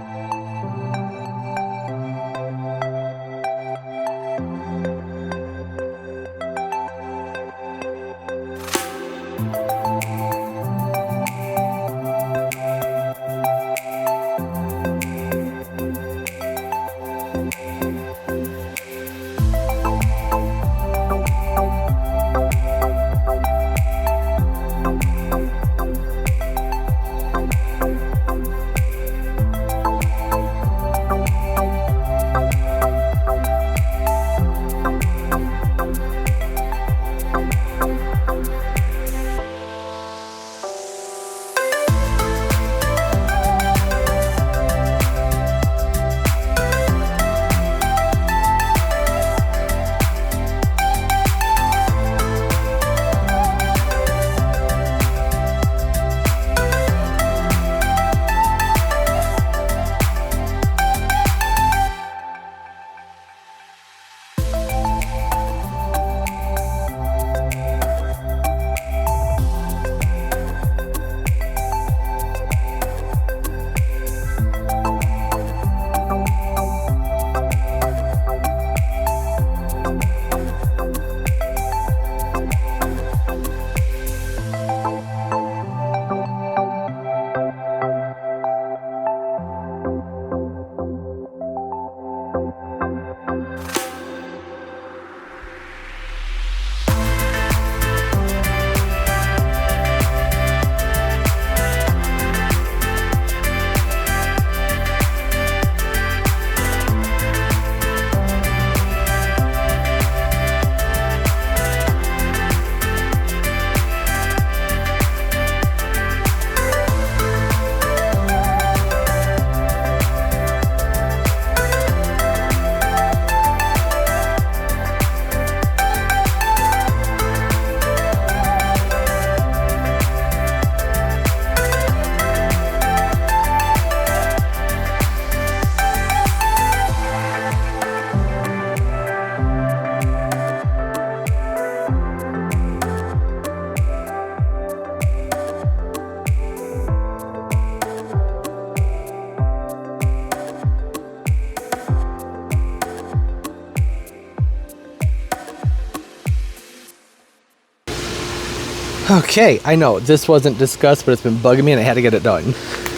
Okay, I know this wasn't discussed, but it's been bugging me and I had to get it done.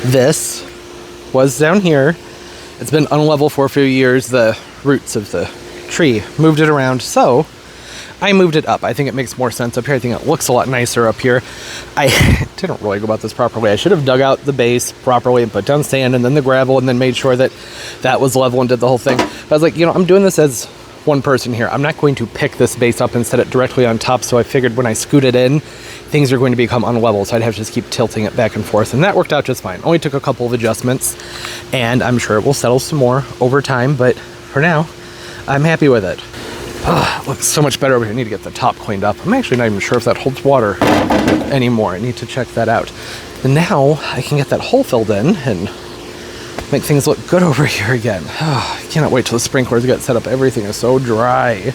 This was down here. It's been unlevel for a few years. The roots of the tree moved it around, so I moved it up. I think it makes more sense up here. I think it looks a lot nicer up here. I didn't really go about this properly. I should have dug out the base properly and put down sand and then the gravel and then made sure that that was level and did the whole thing. But I was like, you know, I'm doing this as one person here. I'm not going to pick this base up and set it directly on top, so I figured when I scoot it in, things are going to become unlevel, so I'd have to just keep tilting it back and forth, and that worked out just fine. Only took a couple of adjustments, and I'm sure it will settle some more over time, but for now, I'm happy with it. It looks so much better over here. I need to get the top cleaned up. I'm actually not even sure if that holds water anymore. I need to check that out. And now I can get that hole filled in and make things look good over here again. I cannot wait till the sprinklers get set up. Everything is so dry.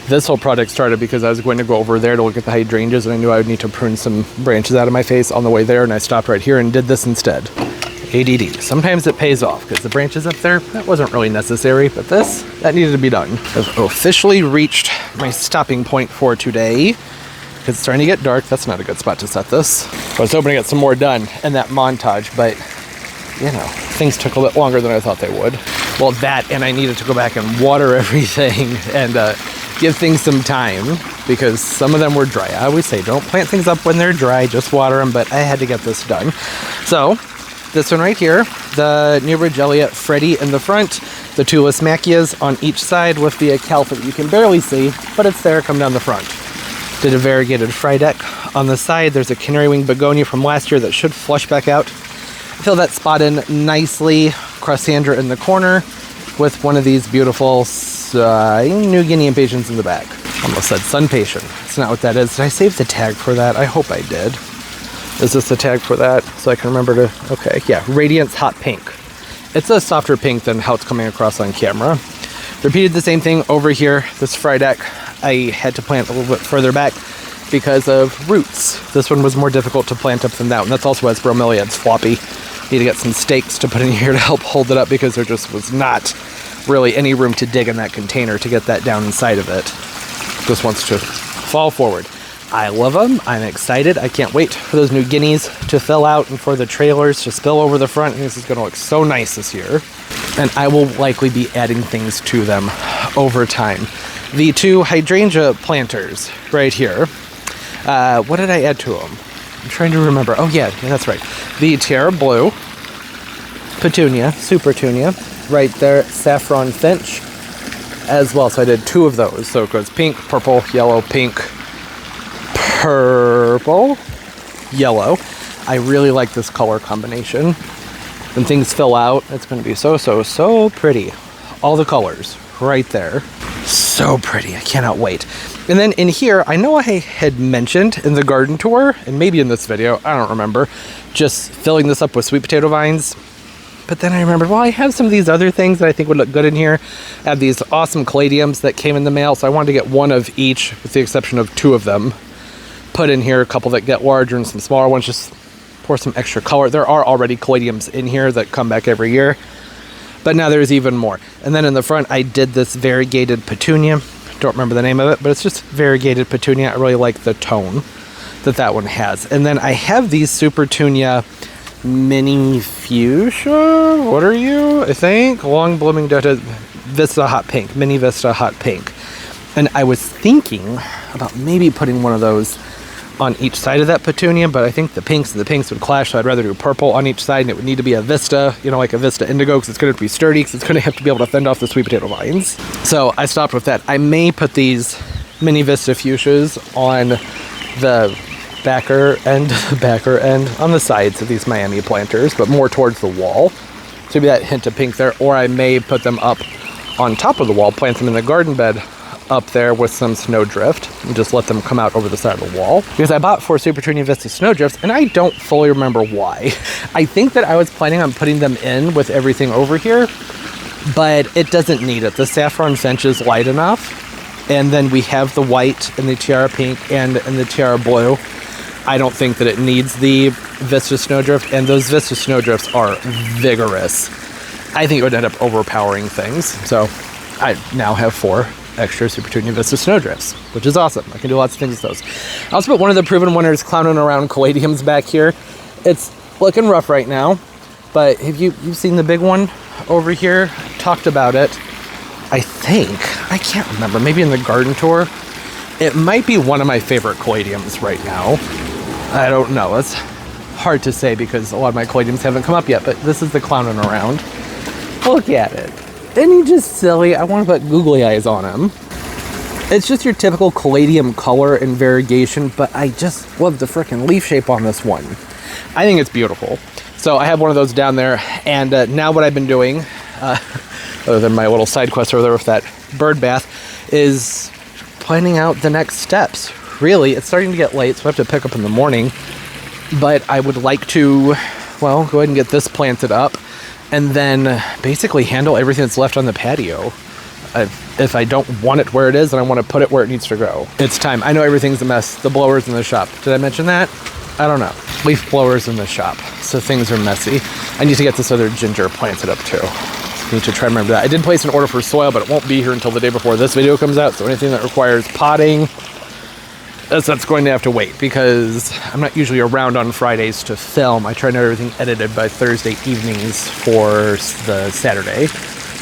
This whole project started because I was going to go over there to look at the hydrangeas, and I knew I would need to prune some branches out of my face on the way there, and I stopped right here and did this instead. ADD. Sometimes it pays off because the branches up there, that wasn't really necessary, but this, that needed to be done. I've officially reached my stopping point for today because it's starting to get dark. That's not a good spot to set this. I was hoping to get some more done in that montage, but you know, things took a bit longer than I thought they would. Well, that, and I needed to go back and water everything and give things some time because some of them were dry. I always say don't plant things up when they're dry, just water them, but I had to get this done. So this one right here, the New Regelia Freddy in the front, the two Lismachias on each side with the Acalpha that you can barely see, but it's there, come down the front. Did a variegated Frydek on the side. There's a Canary Wing Begonia from last year that should flush back out. Fill that spot in nicely. Crossandra in the corner with one of these beautiful New Guinea impatiens in the back. Almost said Sun Patient. It's not what that is. Did I save the tag for that? I hope I did. Is this the tag for that? So I can remember to, okay, yeah, Radiance Hot Pink. It's a softer pink than how it's coming across on camera. Repeated the same thing over here. This Frydek, I had to plant a little bit further back because of roots. This one was more difficult to plant up than that one. That's also why it's bromeliad. It's floppy. Need to get some stakes to put in here to help hold it up because there just was not really any room to dig in that container to get that down inside of it. Just wants to fall forward. I love them. I'm excited. I can't wait for those New Guineas to fill out and for the trailers to spill over the front. This is going to look so nice this year. And I will likely be adding things to them over time. The two hydrangea planters right here. What did I add to them? I'm trying to remember. Oh yeah, that's right. The Tiara Blue, Petunia, Super Petunia, right there, Saffron Finch as well. So I did two of those. So it goes pink, purple, yellow, pink, purple, yellow. I really like this color combination. When things fill out, it's going to be so pretty. All the colors right there. So pretty. I cannot wait. And then in here, I know I had mentioned in the garden tour, and maybe in this video, I don't remember, just filling this up with sweet potato vines. But then I remembered, well, I have some of these other things that I think would look good in here. I have these awesome caladiums that came in the mail, so I wanted to get one of each, with the exception of two of them. Put in here, a couple that get larger and some smaller ones, just pour some extra color. There are already caladiums in here that come back every year, but now there's even more. And then in the front, I did this variegated Petunia. Don't remember the name of it, but it's just variegated Petunia. I really like the tone that one has. And then I have these Super Petunia Mini Fuchsia. What are you? I think long blooming Vista Hot Pink, Mini Vista Hot Pink. And I was thinking about maybe putting one of those on each side of that Petunia, but I think the pinks would clash, so I'd rather do purple on each side, and it would need to be a Vista, you know, like a Vista Indigo, because it's going to be sturdy, because it's going to have to be able to fend off the sweet potato vines. So I stopped with that. I may put these Mini Vista Fuchsias on the backer end on the sides of these Miami planters, but more towards the wall. So maybe that hint of pink there, or I may put them up on top of the wall, plant them in the garden bed up there with some snowdrift and just let them come out over the side of the wall. Because I bought 4 Super Petunia Vista snowdrifts and I don't fully remember why. I think that I was planning on putting them in with everything over here, but it doesn't need it. The Saffron Finch is light enough, and then we have the white and the Tiara Pink and the Tiara Blue. I don't think that it needs the Vista Snowdrift, and those Vista Snowdrifts are vigorous. I think it would end up overpowering things. So I now have 4 extra Super Petunia Vista Snowdrifts, which is awesome. I can do lots of things with those. I also put one of the proven winners clowning around caladiums back here. It's looking rough right now, but have you've seen the big one over here? Talked about it. I think, I can't remember, maybe in the garden tour. It might be one of my favorite caladiums right now. I don't know. It's hard to say because a lot of my caladiums haven't come up yet, but this is the clowning around. Look at it. Isn't he just silly? I want to put googly eyes on him. It's just your typical caladium color and variegation, but I just love the freaking leaf shape on this one. I think it's beautiful. So I have one of those down there, and now what I've been doing, other than my little side quest over there with that bird bath, is planning out the next steps. Really, it's starting to get late, so I have to pick up in the morning, but I would like to, well, go ahead and get this planted up, and then basically handle everything that's left on the patio. If I don't want it where it is, then I want to put it where it needs to go. It's time. I know everything's a mess. The blower's in the shop. Did I mention that? I don't know. leaf blowers in the shop, so things are messy. I need to get this other ginger planted up too. I need to try and remember that. I did place an order for soil, but it won't be here until the day before this video comes out, so anything that requires potting, that's going to have to wait, because I'm not usually around on Fridays to film. I try to have everything edited by Thursday evenings for the Saturday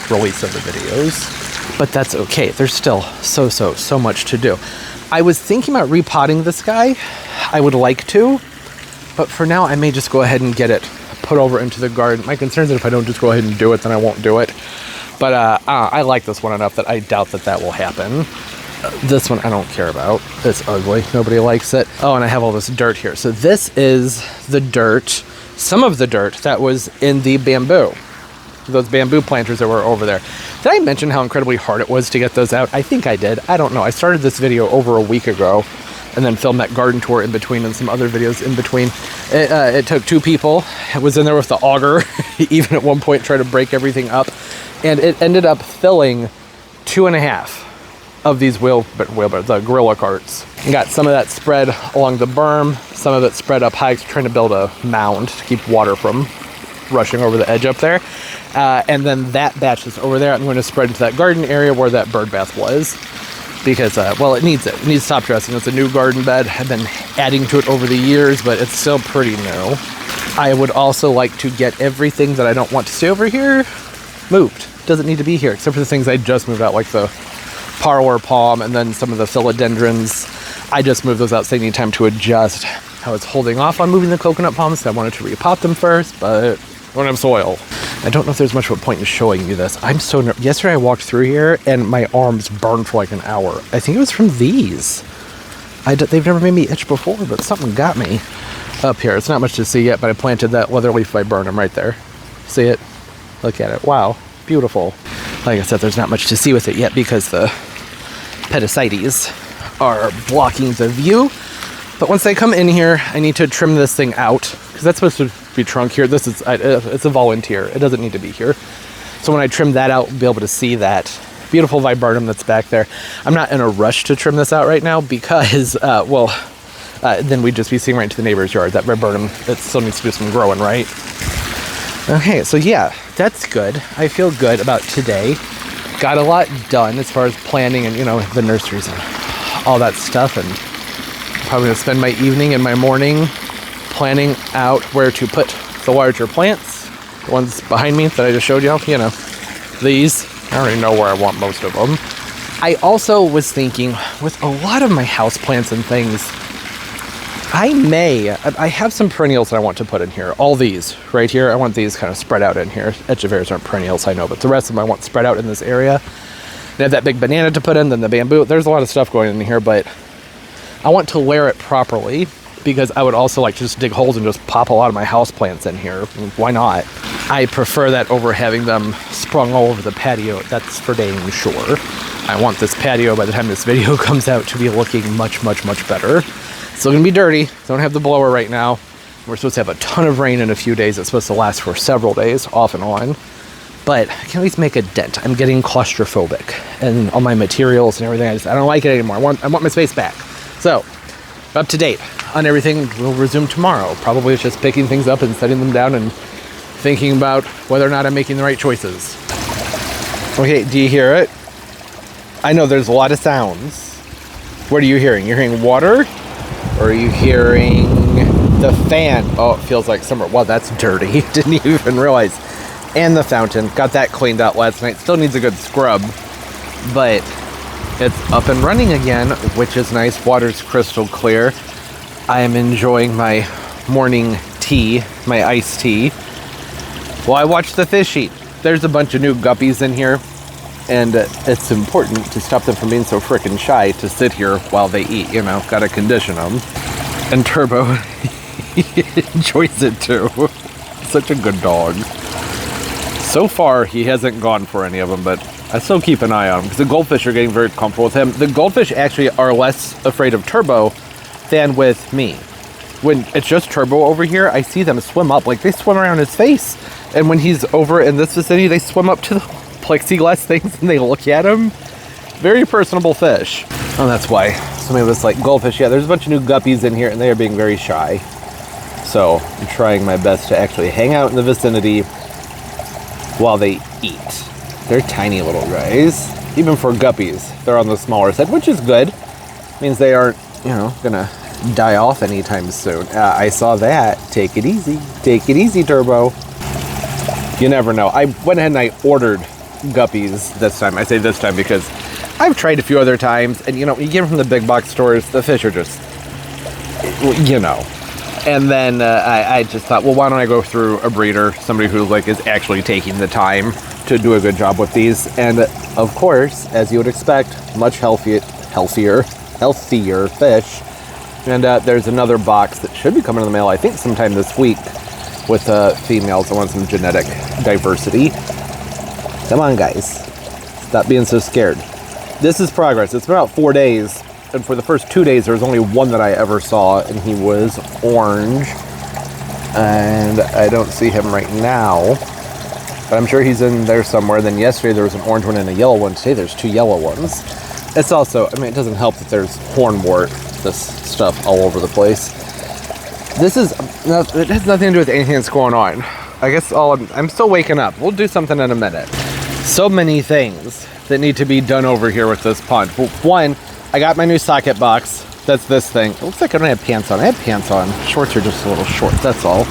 release of the videos. But that's okay. There's still so much to do. I was thinking about repotting this guy. I would like to, but for now I may just go ahead and get it put over into the garden. My concern is that if I don't just go ahead and do it, then I won't do it. But I like this one enough that I doubt that will happen. This one I don't care about. It's ugly. Nobody likes it. Oh, and I have all this dirt here. So this is the dirt, some of the dirt that was in the bamboo. Those bamboo planters that were over there. Did I mention how incredibly hard it was to get those out? I think I did. I don't know. I started this video over a week ago and then filmed that garden tour in between and some other videos in between. It took 2 people. I was in there with the auger, even at one point trying to break everything up. And it ended up filling 2.5 of these the gorilla carts. And got some of that spread along the berm, some of it spread up high, trying to build a mound to keep water from rushing over the edge up there. And then that batch is over there. I'm going to spread into that garden area where that bird bath was, because well, it needs top dressing. It's a new garden bed. I've been adding to it over the years, but it's still pretty new. I would also like to get everything that I don't want to stay over here moved. Doesn't need to be here, except for the things I just moved out, like the parlor palm and then some of the philodendrons. I just moved those out, so they need time to adjust. I was holding off on moving the coconut palms, so I wanted to repot them first, but I don't have soil. I don't know if there's much of a point in showing you this. I'm so nervous. Yesterday I walked through here and my arms burned for like an hour. I think it was from these. They've never made me itch before, but something got me up here. It's not much to see yet, but I planted that leather leaf viburnum right there. See it? Look at it. Wow. Beautiful. Like I said, there's not much to see with it yet because the pedicites are blocking the view. But once they come in here, I need to trim this thing out, because that's supposed to be trunk here. This is it's a volunteer. It doesn't need to be here. So when I trim that out, we'll be able to see that beautiful viburnum that's back there. I'm not in a rush to trim this out right now because, then we'd just be seeing right into the neighbor's yard. That viburnum, it still needs to do some growing, right? Okay, so yeah, that's good. I feel good about today. Got a lot done as far as planning and, the nurseries and all that stuff. And probably going to spend my evening and my morning planning out where to put the larger plants. The ones behind me that I just showed you, these. I already know where I want most of them. I also was thinking, with a lot of my houseplants and things, I have some perennials that I want to put in here. All these right here, I want these kind of spread out in here. Echeveras aren't perennials, I know, but the rest of them I want spread out in this area. And I have that big banana to put in, then the bamboo. There's a lot of stuff going in here, but I want to layer it properly, because I would also like to just dig holes and just pop a lot of my houseplants in here. Why not? I prefer that over having them sprung all over the patio. That's for dang sure. I want this patio, by the time this video comes out, to be looking much better. Still gonna be dirty. Don't have the blower right now. We're supposed to have a ton of rain in a few days. It's supposed to last for several days, off and on. But I can at least make a dent. I'm getting claustrophobic, and all my materials and everything. I don't like it anymore. I want my space back. So, up to date on everything. We'll resume tomorrow. Probably it's just picking things up and setting them down and thinking about whether or not I'm making the right choices. Okay, do you hear it? I know there's a lot of sounds. What are you hearing? You're hearing water? Or are you hearing the fan? Oh, it feels like summer. Wow, that's dirty. Didn't even realize. And the fountain. Got that cleaned out last night. Still needs a good scrub. But it's up and running again, which is nice. Water's crystal clear. I am enjoying my morning tea, my iced tea. Well, I watched the fish eat. There's a bunch of new guppies in here, and it's important to stop them from being so frickin' shy to sit here while they eat, gotta condition them. And Turbo, he enjoys it too. Such a good dog. So far, he hasn't gone for any of them, but I still keep an eye on him, because the goldfish are getting very comfortable with him. The goldfish actually are less afraid of Turbo than with me. When it's just Turbo over here, I see them swim up, like they swim around his face. And when he's over in this vicinity, they swim up to the plexiglass things and they look at him. Very personable fish. Oh, that's why. So maybe it's like goldfish. Yeah, there's a bunch of new guppies in here and they are being very shy. So I'm trying my best to actually hang out in the vicinity while they eat. They're tiny little guys. Even for guppies, they're on the smaller side, which is good. Means they aren't, you know, gonna die off anytime soon. I saw that. Take it easy. Take it easy, Turbo. You never know. I went ahead and I ordered guppies this time. I say this time because I've tried a few other times, and you know, you get them from the big box stores, the fish are just, you know. And then I just thought, well, why don't I go through a breeder, somebody who like is actually taking the time to do a good job with these. And of course, as you would expect, much healthier fish. And there's another box that should be coming in the mail, I think sometime this week, with females. I want some genetic diversity. Come on, guys. Stop being so scared. This is progress. It's been about 4 days. And for the first 2 days, there was only one that I ever saw, and he was orange. And I don't see him right now. But I'm sure he's in there somewhere. Then yesterday, there was an orange one and a yellow one. Today, there's 2 yellow ones. It's also, I mean, it doesn't help that there's hornwort, this stuff all over the place. This is, it has nothing to do with anything that's going on. I guess I'm still waking up. We'll do something in a minute. So many things that need to be done over here with this pond. Well, one, I got my new socket box. That's this thing. It looks like I don't have pants on. I have pants on. Shorts are just a little short, that's all.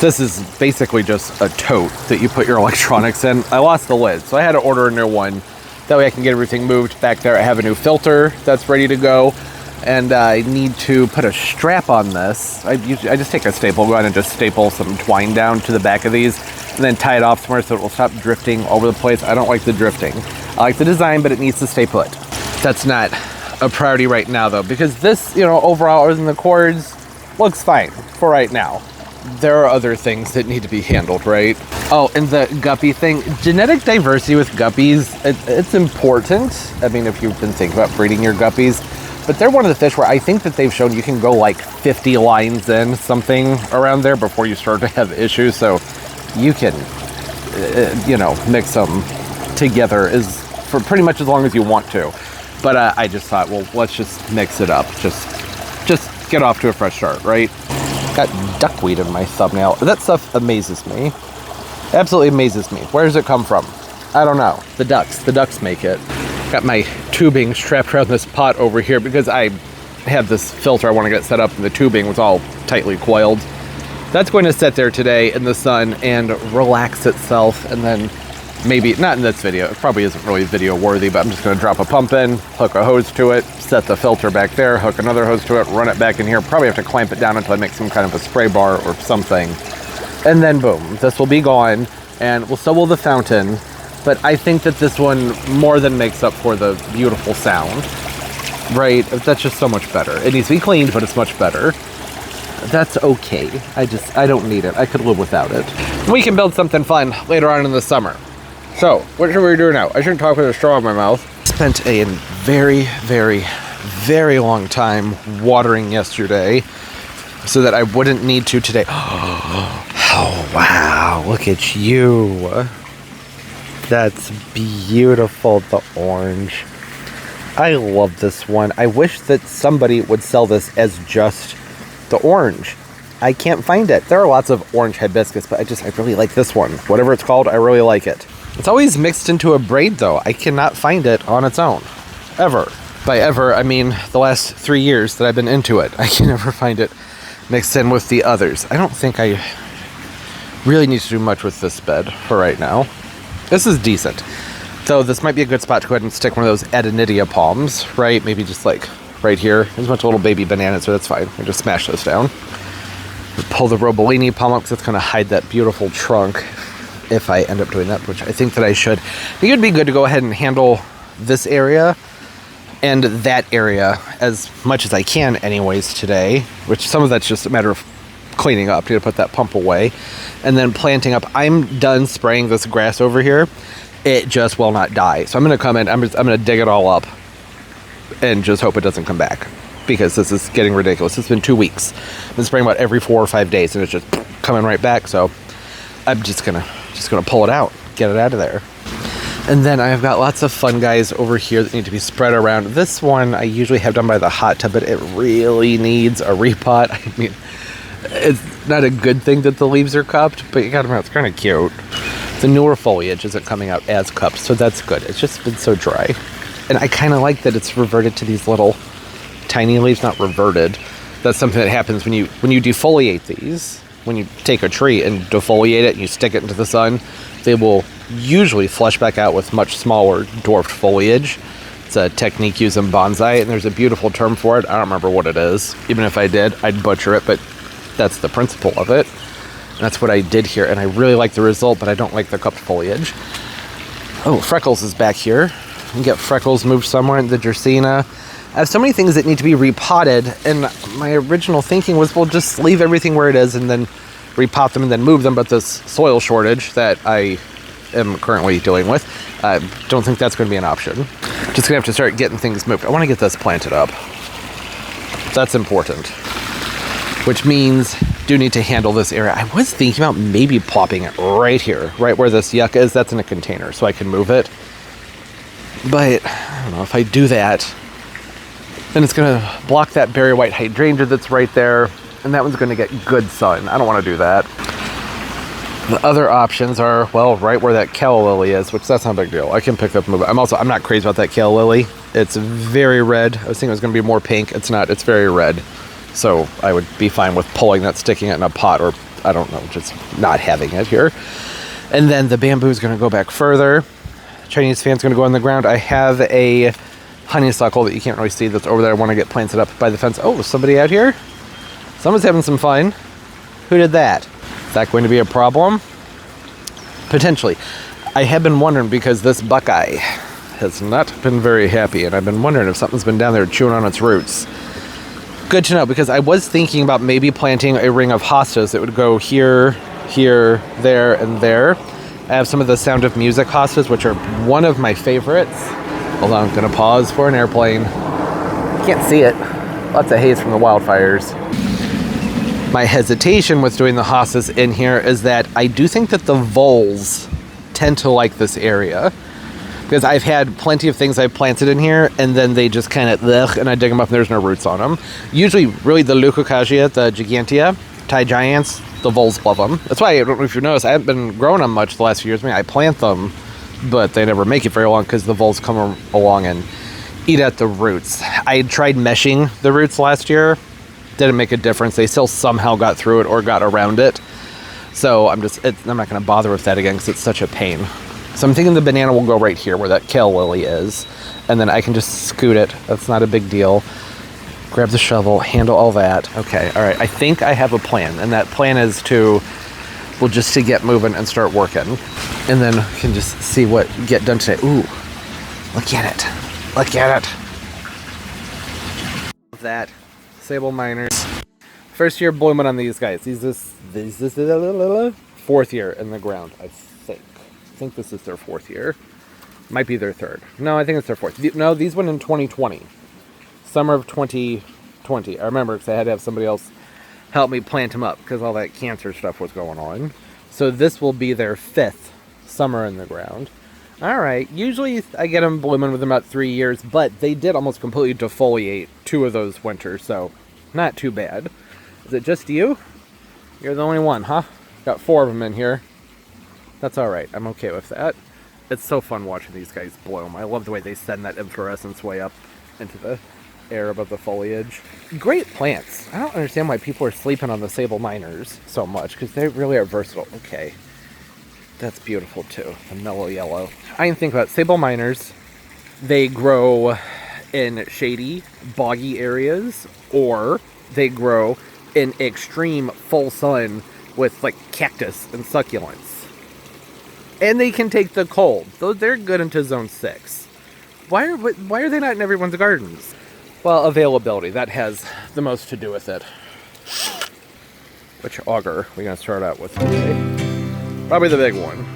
This is basically just a tote that you put your electronics in. I lost the lid, so I had to order a new one. That way I can get everything moved back there. I have a new filter that's ready to go. And I need to put a strap on this. I just take a staple gun and just staple some twine down to the back of these and then tie it off somewhere so it will stop drifting all over the place. I don't like the drifting. I like the design, but it needs to stay put. That's not a priority right now though, because this, you know, overall, other than the cords, looks fine for right now. There are other things that need to be handled, right? Oh, and the guppy thing, genetic diversity with guppies, it's important. I mean, if you've been thinking about breeding your guppies, but they're one of the fish where I think that they've shown you can go like 50 lines in, something around there before you start to have issues. So you can, you know, mix them together for pretty much as long as you want to. But I just thought, well, let's just mix it up. Just get off to a fresh start, right? Got duckweed in my thumbnail. That stuff amazes me. Absolutely amazes me. Where does it come from? I don't know. The ducks make it. Got my tubing strapped around this pot over here because I have this filter I want to get set up and the tubing was all tightly coiled. That's going to sit there today in the sun and relax itself, and then maybe, not in this video, it probably isn't really video worthy, but I'm just going to drop a pump in, hook a hose to it, set the filter back there, hook another hose to it, run it back in here. Probably have to clamp it down until I make some kind of a spray bar or something. And then boom, this will be gone, and so will the fountain. But I think that this one more than makes up for the beautiful sound, right? That's just so much better. It needs to be cleaned, but it's much better. That's okay. I don't need it. I could live without it. We can build something fun later on in the summer. So, what should we do now? I shouldn't talk with a straw in my mouth. Spent a very, very, very long time watering yesterday so that I wouldn't need to today. Oh, wow. Look at you. That's beautiful, the orange. I love this one. I wish that somebody would sell this as just the orange. I can't find it. There are lots of orange hibiscus, but I really like this one. Whatever it's called, I really like it. It's always mixed into a braid though. I cannot find it on its own. Ever. By ever, I mean the last 3 years that I've been into it. I can never find it mixed in with the others. I don't think I really need to do much with this bed for right now. This is decent. So this might be a good spot to go ahead and stick one of those Adonidia palms, right? Maybe just like right here. There's a bunch of little baby bananas, so that's fine. We'll just smash those down. Pull the Robolini palm up because it's going to hide that beautiful trunk if I end up doing that, which I think that I should. I think it'd be good to go ahead and handle this area and that area as much as I can anyways today, which some of that's just a matter of cleaning up. Need to put that pump away and then planting up. I'm done spraying this grass over here. It just will not die. So I'm going to come in, I'm going to dig it all up and just hope it doesn't come back because this is getting ridiculous. It's been 2 weeks. I've been spraying about every 4 or 5 days and it's just coming right back. So I'm just gonna pull it out, get it out of there. And then I've got lots of fun guys over here that need to be spread around. This one I usually have done by the hot tub, but it really needs a repot. I mean, not a good thing that the leaves are cupped, but you got them out. It's kind of cute. The newer foliage isn't coming out as cupped, so that's good. It's just been so dry. And I kind of like that it's reverted to these little tiny leaves, not reverted. That's something that happens when you defoliate these. When you take a tree and defoliate it and you stick it into the sun, they will usually flush back out with much smaller dwarfed foliage. It's a technique used in bonsai, and there's a beautiful term for it. I don't remember what it is. Even if I did, I'd butcher it, but that's the principle of it. And that's what I did here, and I really like the result, but I don't like the cupped foliage. Oh, Freckles is back here. We can get Freckles moved somewhere in the Dracaena. I have so many things that need to be repotted, and my original thinking was, we'll just leave everything where it is and then repot them and then move them, but this soil shortage that I am currently dealing with, I don't think that's going to be an option. Just going to have to start getting things moved. I want to get this planted up. That's important. Which means do need to handle this area. I was thinking about maybe plopping it right here, right where this yucca is. That's in a container, so I can move it. But I don't know if I do that, then it's going to block that berry white hydrangea that's right there, and that one's going to get good sun. I don't want to do that. The other options are, well, right where that calla lily is, which that's not a big deal. I can pick up and move it. I'm not crazy about that calla lily. It's very red. I was thinking it was going to be more pink. It's not. It's very red. So I would be fine with pulling that, sticking it in a pot, or I don't know, just not having it here. And then the bamboo is going to go back further. Chinese fan's going to go on the ground. I have a honeysuckle that you can't really see that's over there. I want to get planted up by the fence. Oh, somebody out here? Someone's having some fun. Who did that? Is that going to be a problem? Potentially. I have been wondering, because this buckeye has not been very happy, and I've been wondering if something's been down there chewing on its roots. Good to know, because I was thinking about maybe planting a ring of hostas that would go here, here, there, and there. I have some of the Sound of Music hostas, which are one of my favorites. Hold on, I'm going to pause for an airplane. Can't see it. Lots of haze from the wildfires. My hesitation with doing the hostas in here is that I do think that the voles tend to like this area. Because I've had plenty of things I've planted in here, and then they just kind of, and I dig them up and there's no roots on them. Usually, really, the Leucocasia, the Gigantea, Thai Giants, the voles love them. That's why, I don't know if you noticed, I haven't been growing them much the last few years. I mean, I plant them, but they never make it very long because the voles come along and eat at the roots. I tried meshing the roots last year. Didn't make a difference. They still somehow got through it or got around it. So I'm not going to bother with that again because it's such a pain. So I'm thinking the banana will go right here where that calla lily is, and then I can just scoot it. That's not a big deal. Grab the shovel, handle all that. Okay, all right. I think I have a plan, and that plan is to get moving and start working, and then we can just see what get done today. Ooh, look at it. Look at it. That sable miners. First year blooming on these guys. These fourth year in the ground, I think this is their fourth year. Might be their third. No, I think it's their fourth. No, these went in 2020. Summer of 2020. I remember because I had to have somebody else help me plant them up because all that cancer stuff was going on. So this will be their fifth summer in the ground. All right. Usually I get them blooming within about 3 years, but they did almost completely defoliate 2 of those winters, so not too bad. Is it just you? You're the only one, huh? Got 4 of them in here. That's all right. I'm okay with that. It's so fun watching these guys bloom. I love the way they send that inflorescence way up into the air above the foliage. Great plants. I don't understand why people are sleeping on the sable miners so much, because they really are versatile. Okay. That's beautiful too. The mellow yellow. I didn't think about sable miners. They grow in shady, boggy areas, or they grow in extreme full sun with like cactus and succulents. And they can take the cold. Though they're good into zone 6. Why are they not in everyone's gardens? Well, availability. That has the most to do with it. Which auger are we going to start out with today? Probably the big one.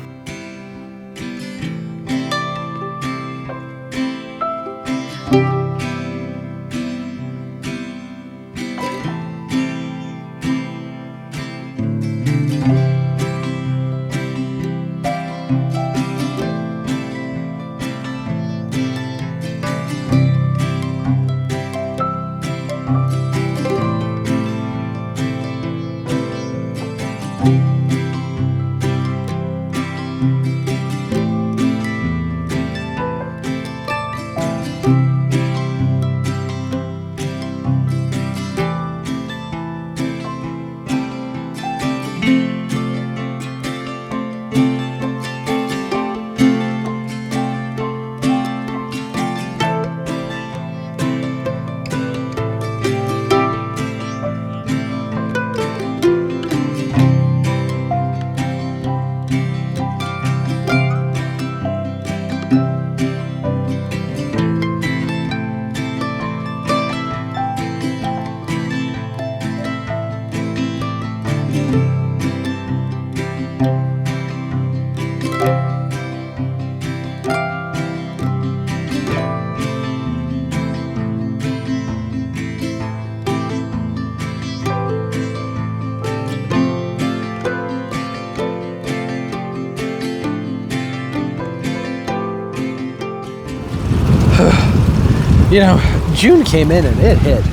You know, June came in and it hit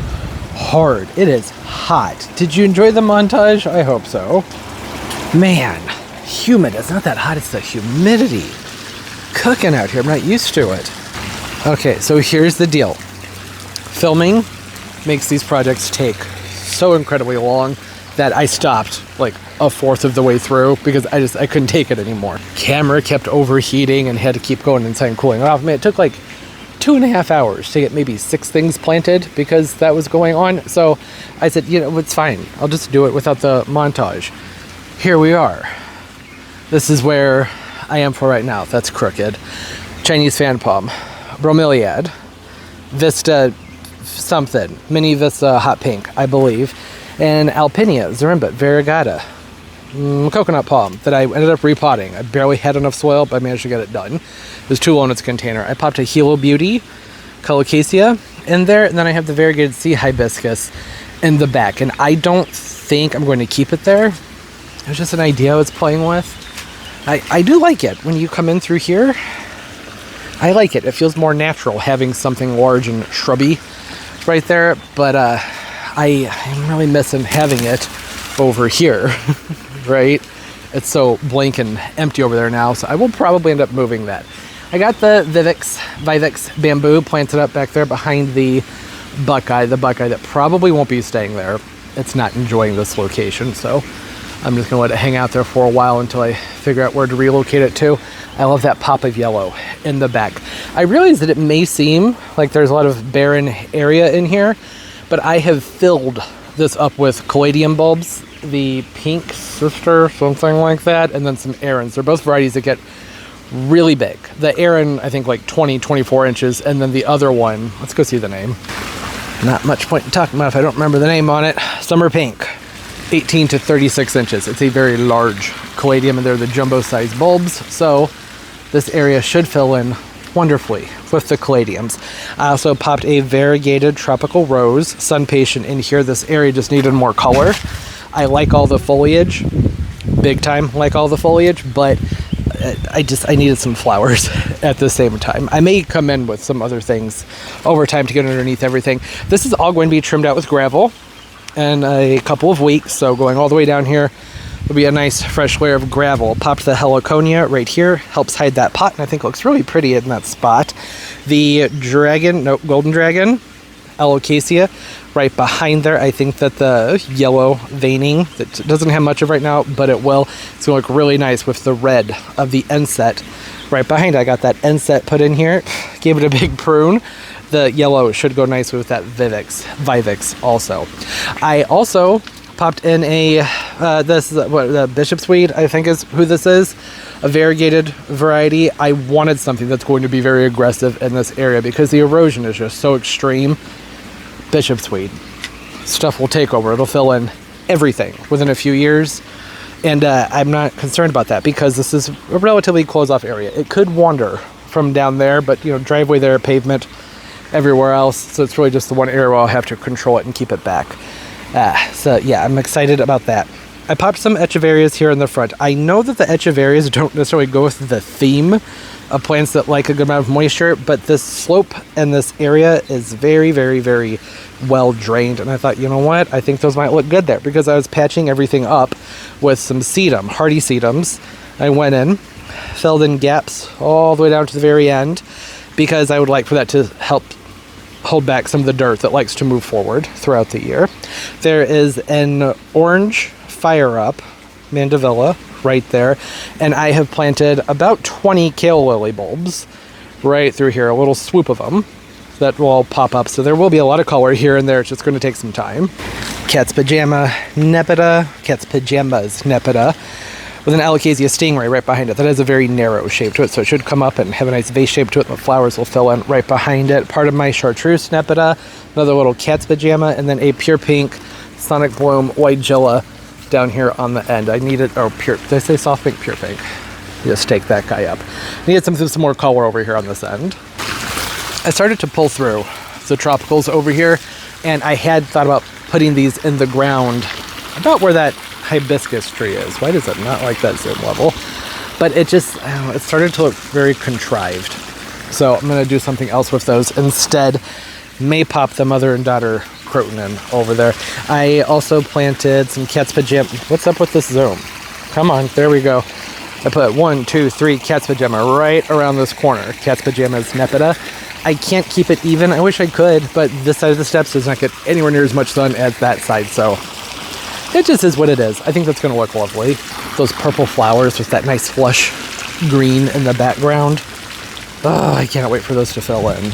hard. It is hot. Did you enjoy the montage? I hope so. Man, humid. It's not that hot, it's the humidity. Cooking out here. I'm not used to it. Okay, so here's the deal. Filming makes these projects take so incredibly long that I stopped like a fourth of the way through because I couldn't take it anymore. Camera kept overheating and had to keep going inside and cooling off. I mean, it took like 2.5 hours to get maybe 6 things planted because that was going on. So I said, you know, it's fine. I'll just do it without the montage. Here we are. This is where I am for right now. That's crooked. Chinese fan palm, bromeliad, Vista something, mini Vista hot pink, I believe, and Alpinia, Zarimba, variegata, coconut palm that I ended up repotting. I barely had enough soil, but I managed to get it done. It was too low in its container. I popped a Hilo Beauty, Colocasia in there, and then I have the variegated sea hibiscus in the back. And I don't think I'm going to keep it there. It was just an idea I was playing with. I do like it when you come in through here. I like it. It feels more natural having something large and shrubby right there, but I'm really missing having it over here, right? It's so blank and empty over there now, so I will probably end up moving that. I got the Vivex bamboo planted up back there behind the buckeye that probably won't be staying there. It's not enjoying this location, so I'm just gonna let it hang out there for a while until I figure out where to relocate it to. I love that pop of yellow in the back. I realize that it may seem like there's a lot of barren area in here, but I have filled this up with caladium bulbs, the pink sister, something like that, and then some Arons. They're both varieties that get really big. The Aron, I think like 24 inches, and then the other one, let's go see the name. Not much point in talking about if I don't remember the name on it. Summer Pink, 18 to 36 inches. It's a very large caladium, and they're the jumbo size bulbs, so this area should fill in wonderfully with the caladiums. I also popped a variegated tropical rose, sun patient in here. This area just needed more color. I like all the foliage, big time like all the foliage, but I needed some flowers at the same time. I may come in with some other things over time to get underneath everything. This is all going to be trimmed out with gravel in a couple of weeks, so going all the way down here will be a nice fresh layer of gravel. Popped the heliconia right here, helps hide that pot, and I think looks really pretty in that spot. The golden dragon, alocasia, right behind there. I think that the yellow veining that doesn't have much of right now, but it will. It's gonna look really nice with the red of the inset right behind. I got that inset put in here, gave it a big prune. The yellow should go nice with that Vivex also. I also popped in a the bishop's weed, I think is who this is, a variegated variety. I wanted something that's going to be very aggressive in this area because the erosion is just so extreme. Bishop's weed stuff will take over. It'll fill in everything within a few years, and I'm not concerned about that because this is a relatively closed off area. It could wander from down there, but you know, driveway there, pavement everywhere else, so it's really just the one area where I'll have to control it and keep it back. So yeah, I'm excited about that. I popped some echeverias here in the front. I know that the echeverias don't necessarily go with the theme of plants that like a good amount of moisture, but this slope and this area is very, very, very well drained, and I thought, you know what, I think those might look good there because I was patching everything up with some sedum, hardy sedums. I went in, filled in gaps all the way down to the very end because I would like for that to help hold back some of the dirt that likes to move forward throughout the year. There is an orange fire up mandevilla right there. And I have planted about 20 kale lily bulbs right through here, a little swoop of them that will all pop up. So there will be a lot of color here and there. It's just going to take some time. Cat's pajamas nepeta with an alocasia stingray right behind it. That has a very narrow shape to it, so it should come up and have a nice vase shape to it. The flowers will fill in right behind it. Part of my chartreuse nepeta, another little cat's pajama, and then a pure pink sonic bloom whitegilla down here on the end. I needed, or pure, did I say soft pink? Pure pink. Just take that guy up. I needed some more color over here on this end. I started to pull through the tropicals over here, and I had thought about putting these in the ground about where that hibiscus tree is. Why does it not like that zoom level? But it just, I don't know, it started to look very contrived. So I'm going to do something else with those instead. May pop the mother and daughter croton in over there. I also planted some cat's pajama. What's up with this zoom? Come on, there we go. I put 1, 2, 3 cat's pajama right around this corner. Cat's pajamas nepeta. I can't keep it even. I wish I could, but this side of the steps does not get anywhere near as much sun as that side, so it just is what it is. I think that's going to look lovely. Those purple flowers with that nice flush green in the background. Oh, I can't wait for those to fill in.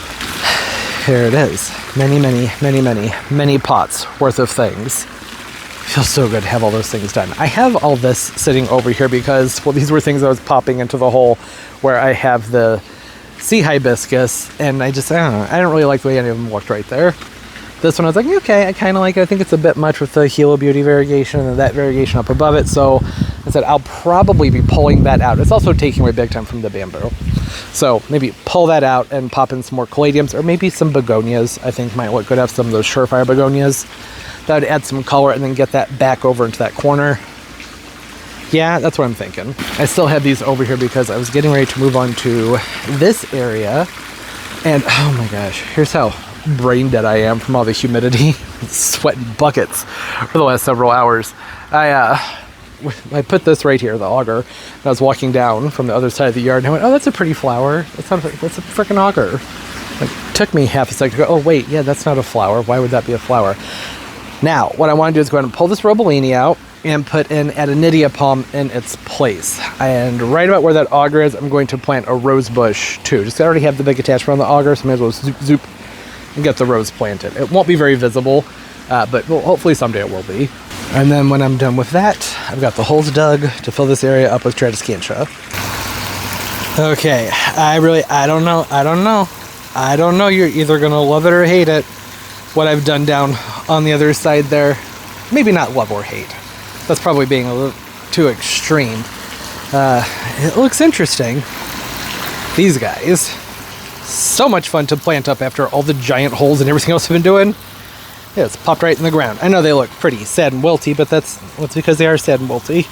Here it is. Many pots worth of things. Feels so good to have all those things done. I have all this sitting over here because, well, these were things I was popping into the hole where I have the sea hibiscus, and I don't know, I don't really like the way any of them looked right there. This one I was like, okay, I kind of like it. I think it's a bit much with the Hilo Beauty variegation and that variegation up above it, so I said I'll probably be pulling that out. It's also taking away big time from the bamboo. So maybe pull that out and pop in some more caladiums, or maybe some begonias. I think might look good to have some of those surefire begonias. That would add some color, and then get that back over into that corner. Yeah, that's what I'm thinking. I still have these over here because I was getting ready to move on to this area. And oh my gosh, here's how brain dead I am from all the humidity. Sweating buckets for the last several hours. I put this right here, the auger, and I was walking down from the other side of the yard, and I went, oh, that's a pretty flower. That's a freaking auger. It took me half a second to go, oh wait, yeah, that's not a flower. Why would that be a flower? Now, what I want to do is go ahead and pull this Robellini out and put in Adenidia palm in its place. And right about where that auger is, I'm going to plant a rose bush too. Just already have the big attachment on the auger, so I may as well zoop and get the rose planted. It won't be very visible, but well, hopefully someday it will be. And then when I'm done with that, I've got the holes dug to fill this area up with Tradescantia. Okay, I don't know. You're either gonna love it or hate it. What I've done down on the other side there. Maybe not love or hate. That's probably being a little too extreme. It looks interesting. These guys. So much fun to plant up after all the giant holes and everything else I've been doing. Yeah, it's popped right in the ground. I know they look pretty sad and wilty, but that's because they are sad and wilty.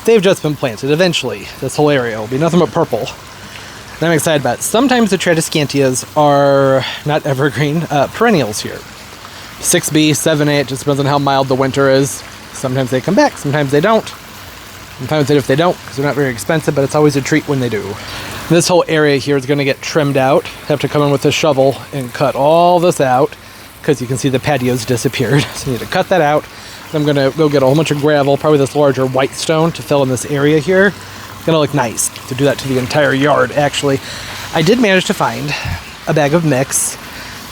They've just been planted. Eventually, this whole area will be nothing but purple. And I'm excited about it. Sometimes the Tradescantias are not evergreen, perennials here. 6B, 7A, it just depends on how mild the winter is. Sometimes they come back, sometimes they don't. I'm fine with it if they don't, because they're not very expensive, but it's always a treat when they do. This whole area here is going to get trimmed out. I have to come in with a shovel and cut all this out, because you can see the patio's disappeared. So I need to cut that out. I'm going to go get a whole bunch of gravel, probably this larger white stone to fill in this area here. It's going to look nice to do that to the entire yard, actually. I did manage to find a bag of mix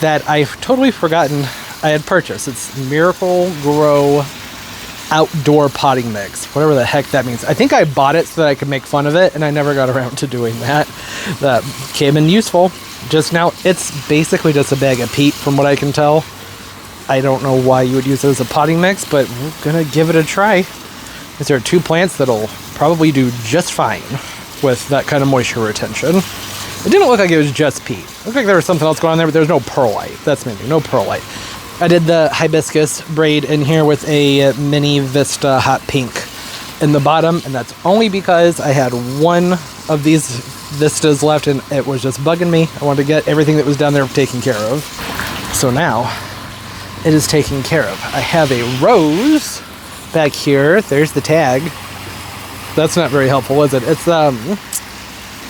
that I've totally forgotten I had purchased. It's Miracle Grow Outdoor Potting Mix, whatever the heck that means. I think I bought it so that I could make fun of it, and I never got around to doing that. That came in useful just now. It's basically just a bag of peat, from what I can tell. I don't know why you would use it as a potting mix, but we're gonna give it a try. There are 2 plants that'll probably do just fine with that kind of moisture retention. It didn't look like it was just peat. It looked like there was something else going on there, but there's no perlite. That's maybe no perlite. I did the hibiscus braid in here with a mini Vista hot pink in the bottom, and that's only because I had one of these Vistas left and it was just bugging me. I wanted to get everything that was down there taken care of. So now it is taken care of. I have a rose back here. There's the tag. That's not very helpful, is it? It's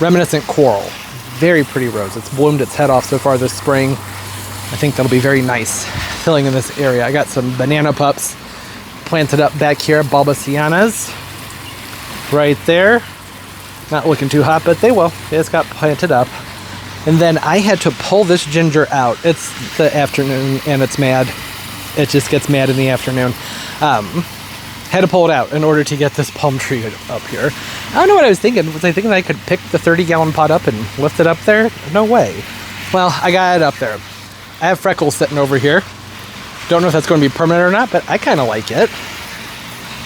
reminiscent coral. Very pretty rose. It's bloomed its head off so far this spring. I think that'll be very nice filling in this area. I got some banana pups planted up back here, Balbasianas. right there. Not looking too hot, but they will. They just got planted up. And then I had to pull this ginger out. It's the afternoon and it's mad. It just gets mad in the afternoon. Had to pull it out in order to get this palm tree up here. I don't know what I was thinking. Was I thinking I could pick the 30-gallon pot up and lift it up there? No way. Well, I got it up there. I have freckles sitting over here. Don't know if that's going to be permanent or not, but I kind of like it.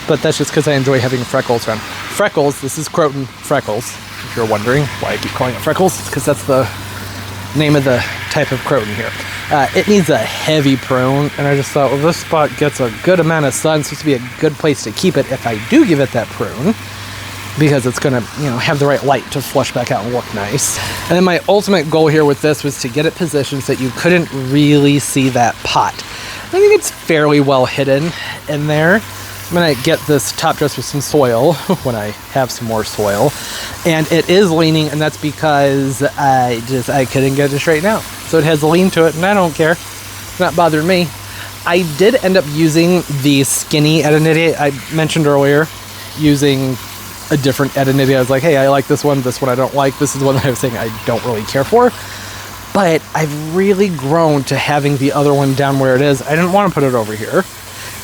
But that's just because I enjoy having freckles around. Freckles, this is Croton Freckles. If you're wondering why I keep calling it Freckles, it's because that's the name of the type of Croton here. It needs a heavy prune, and I just thought, well, this spot gets a good amount of sun, so it's going to be a good place to keep it if I do give it that prune, because it's going to, have the right light to flush back out and look nice. And then my ultimate goal here with this was to get it positioned so that you couldn't really see that pot. I think it's fairly well hidden in there. I'm going to get this top dressed with some soil when I have some more soil. And it is leaning, and that's because I couldn't get it straightened out. So it has a lean to it, and I don't care. It's not bothering me. I did end up using the skinny Edenity I mentioned earlier, using a different Edenity. I was like, hey, I like this one I don't like. This is the one that I was saying I don't really care for. But I've really grown to having the other one down where it is. I didn't want to put it over here.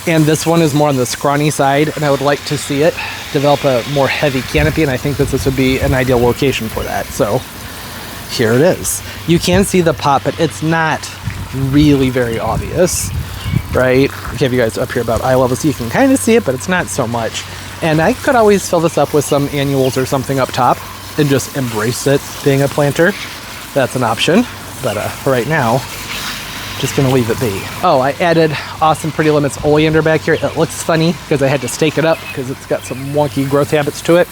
And this one is more on the scrawny side, and I would like to see it develop a more heavy canopy, and I think that this would be an ideal location for that. So here it is. You can see the pot, but it's not really very obvious, right? I have you guys up here about eye level, so you can kind of see it, but it's not so much. And I could always fill this up with some annuals or something up top and just embrace it being a planter. That's an option, but right now, just gonna leave it be. Oh, I added Awesome Pretty Limits oleander back here. It looks funny because I had to stake it up because it's got some wonky growth habits to it.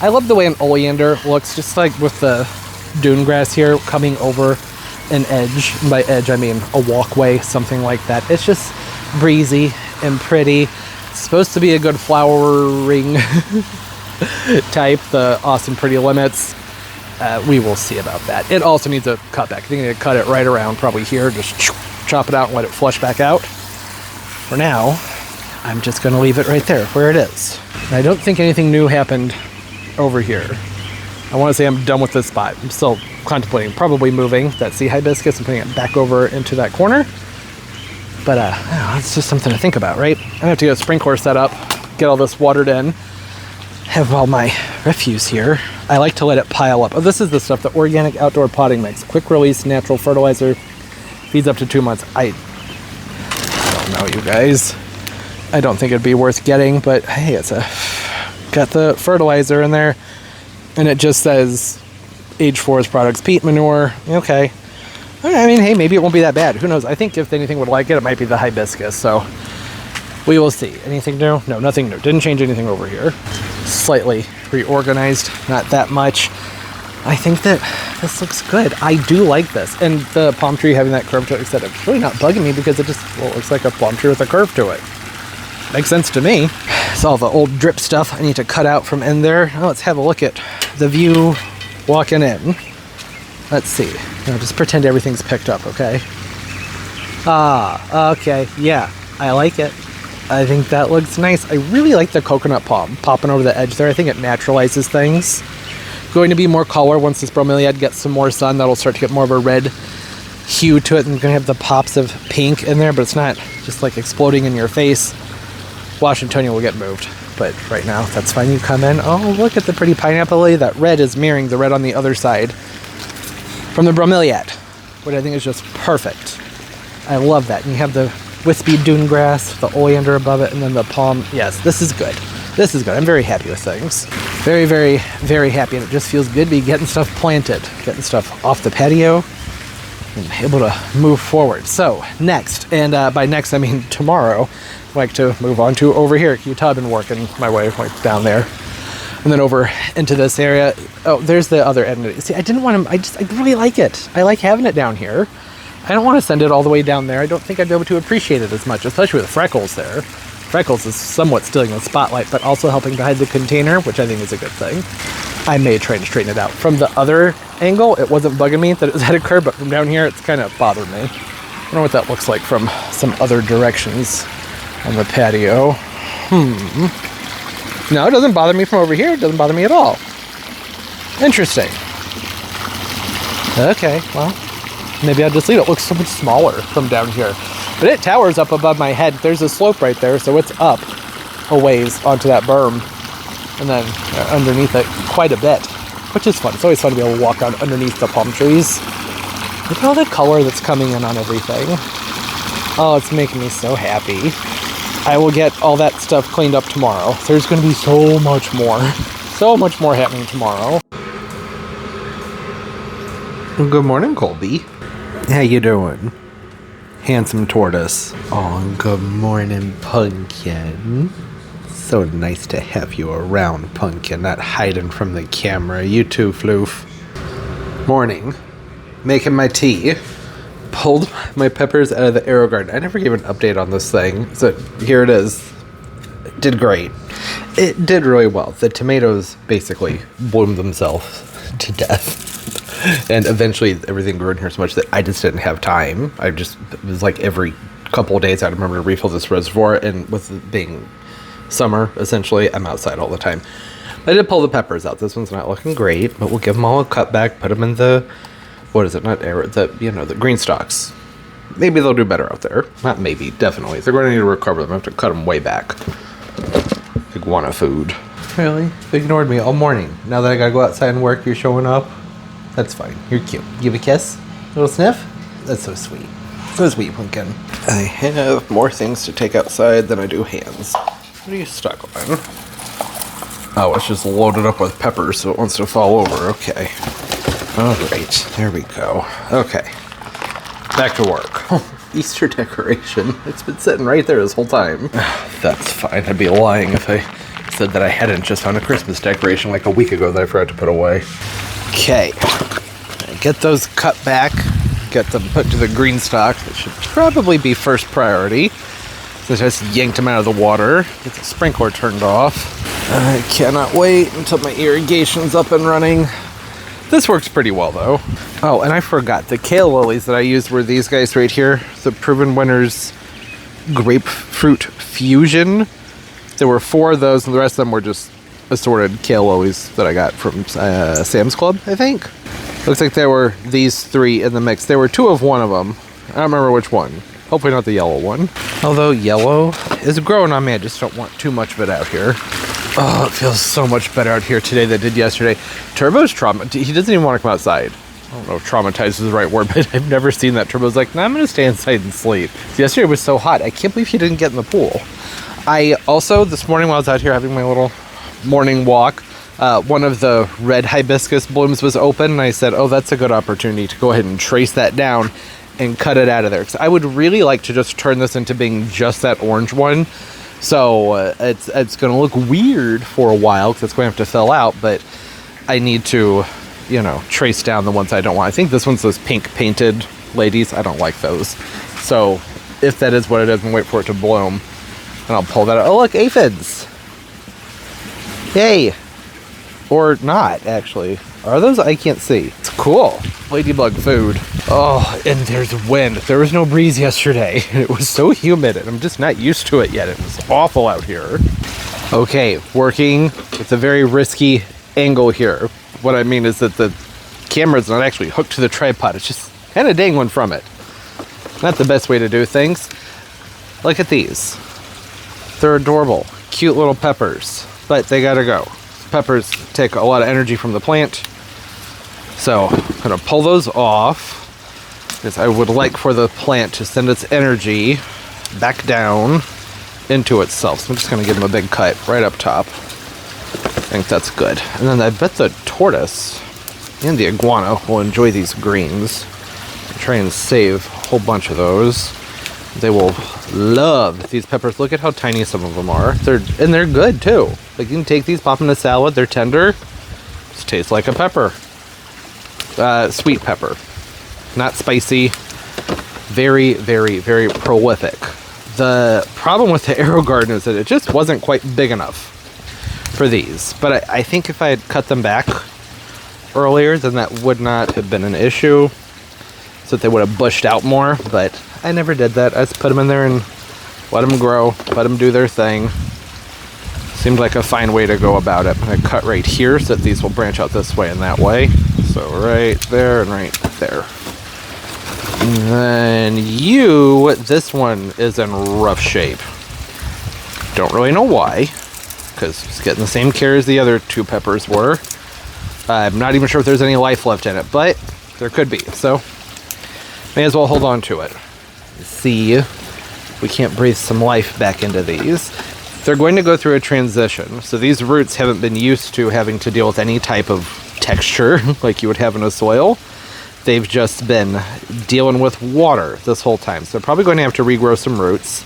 I love the way an oleander looks, just like with the dune grass here coming over an edge. And by edge, I mean a walkway, something like that. It's just breezy and pretty. It's supposed to be a good flowering type, the Awesome Pretty Limits. We will see about that. It also needs a cutback. I think I need to cut it right around, probably here. Just chop it out and let it flush back out. For now, I'm just going to leave it right there where it is. And I don't think anything new happened over here. I want to say I'm done with this spot. I'm still contemplating probably moving that sea hibiscus and putting it back over into that corner. But it's just something to think about, right? I'm going to have to get a sprinkler set up, get all this watered in, have all my refuse here. I like to let it pile up. Oh, this is the stuff, the organic outdoor potting mix. Quick release, natural fertilizer. Feeds up to 2 months. I don't know, you guys. I don't think it'd be worth getting, but hey, got the fertilizer in there, and it just says age forest products, peat manure. Okay. I mean, hey, maybe it won't be that bad. Who knows? I think if anything would like it, it might be the hibiscus. So we will see. Anything new? No, nothing new. Didn't change anything over here. Slightly reorganized, not that much. I think that this looks good. I do like this. And the palm tree having that curve to it, except it's really not bugging me because it just looks like a palm tree with a curve to it. Makes sense to me. It's all the old drip stuff I need to cut out from in there. Now let's have a look at the view walking in. Let's see. Just pretend everything's picked up, okay? Okay. Yeah, I like it. I think that looks nice. I really like the coconut palm popping over the edge there. I think it naturalizes things. Going to be more color once this bromeliad gets some more sun. That'll start to get more of a red hue to it. And you're going to have the pops of pink in there, but it's not just like exploding in your face. Washingtonia will get moved, but right now that's fine. You come in. Oh, look at the pretty pineapple lily. That red is mirroring the red on the other side from the bromeliad, which I think is just perfect. I love that. And you have the wispy dune grass, the oleander above it, and then the palm. Yes, this is good. This is good. I'm very happy with things. Very, very, very happy. And it just feels good to be getting stuff planted, getting stuff off the patio, and able to move forward. So next, and by next I mean tomorrow, I'd like to move on to over here. Utah, I've been working my way like down there. And then over into this area. Oh, there's the other end. See, I didn't want to, I really like it. I like having it down here. I don't want to send it all the way down there. I don't think I'd be able to appreciate it as much, especially with freckles there. Freckles is somewhat stealing the spotlight, but also helping to hide the container, which I think is a good thing. I may try and straighten it out. From the other angle, it wasn't bugging me that it was at a curve, but from down here, it's kind of bothered me. I don't know what that looks like from some other directions on the patio. No, it doesn't bother me from over here. It doesn't bother me at all. Interesting. Okay, well, maybe I'll just leave it. It looks so much smaller from down here. But it towers up above my head. There's a slope right there, so it's up a ways onto that berm. And then underneath it quite a bit, which is fun. It's always fun to be able to walk around underneath the palm trees. Look at all the color that's coming in on everything. Oh, it's making me so happy. I will get all that stuff cleaned up tomorrow. There's going to be so much more happening tomorrow. Good morning, Colby. How you doing? Handsome tortoise. Oh, good morning, Pumpkin. So nice to have you around, Pumpkin, not hiding from the camera. You too, Floof. Morning. Making my tea. Pulled my peppers out of the arrow garden. I never gave an update on this thing, so here it is. It did great. It did really well. The tomatoes basically bloomed themselves to death. And eventually everything grew in here so much that I just didn't have time. It was like every couple of days I'd remember to refill this reservoir, and with it being summer, essentially, I'm outside all the time. I did pull the peppers out. This one's not looking great, but we'll give them all a cut back, put them in the, what is it, not arrow, the green stalks. Maybe they'll do better out there. Not maybe, definitely. They're going to need to recover them. I have to cut them way back. Iguana food. Really? They ignored me all morning. Now that I gotta go outside and work, you're showing up? That's fine. You're cute. Give a kiss? A little sniff? That's so sweet. So sweet, Pumpkin. I have more things to take outside than I do hands. What are you stuck on? Oh, it's just loaded up with peppers, so it wants to fall over. Okay. All right. There we go. Okay. Back to work. Easter decoration. It's been sitting right there this whole time. That's fine. I'd be lying if I said that I hadn't just found a Christmas decoration like a week ago that I forgot to put away. Okay. Get those cut back. Get them put to the green stock. That should probably be first priority. So I just yanked them out of the water. Get the sprinkler turned off. I cannot wait until my irrigation's up and running. This works pretty well though. Oh, and I forgot. The kale lilies that I used were these guys right here. The Proven Winners Grapefruit Fusion. There were 4 of those, and the rest of them were just assorted kale lilies that I got from Sam's Club, I think. Looks like there were these 3 in the mix. There were 2 of one of them. I don't remember which one. Hopefully not the yellow one. Although yellow is growing on me, I just don't want too much of it out here. Oh, it feels so much better out here today than it did yesterday. Turbo's he doesn't even want to come outside. I don't know if traumatized is the right word, but I've never seen that. Turbo's like, nah, I'm going to stay inside and sleep. Yesterday was so hot. I can't believe he didn't get in the pool. I also, this morning while I was out here having my little morning walk, one of the red hibiscus blooms was open, and I said, oh, that's a good opportunity to go ahead and trace that down and cut it out of there. Because I would really like to just turn this into being just that orange one. So it's going to look weird for a while because it's going to have to fill out, but I need to, trace down the ones I don't want. I think this one's those pink painted ladies. I don't like those. So if that is what it is, and wait for it to bloom, and I'll pull that out. Oh, look, aphids. Yay. Or not, actually. Are those? I can't see. It's cool. Ladybug food. Oh, and there's wind. There was no breeze yesterday. It was so humid, and I'm just not used to it yet. It was awful out here. Okay, working with a very risky angle here. What I mean is that the camera's not actually hooked to the tripod. It's just kind of dangling from it. Not the best way to do things. Look at these. They're adorable. Cute little peppers. But they gotta go. Peppers take a lot of energy from the plant, so I'm gonna pull those off because I would like for the plant to send its energy back down into itself. So I'm just gonna give them a big cut right up top. I think that's good. And then I bet the tortoise and the iguana will enjoy these greens. I'll try and save a whole bunch of those. They will love these peppers. Look at how tiny some of them are. They're good too. Like, you can take these, pop them in a salad. They're tender. Just tastes like a pepper. Sweet pepper. Not spicy. Very, very, very prolific. The problem with the arrow garden is that it just wasn't quite big enough for these. But I think if I had cut them back earlier, then that would not have been an issue. So that they would have bushed out more. But I never did that. I just put them in there and let them grow. Let them do their thing. Seemed like a fine way to go about it. I'm going to cut right here so that these will branch out this way and that way. So right there and right there. And then this one is in rough shape. Don't really know why, because it's getting the same care as the other 2 peppers were. I'm not even sure if there's any life left in it, but there could be. So may as well hold on to it. See if we can't breathe some life back into these. They're going to go through a transition. So these roots haven't been used to having to deal with any type of texture like you would have in a soil. They've just been dealing with water this whole time. So they're probably going to have to regrow some roots.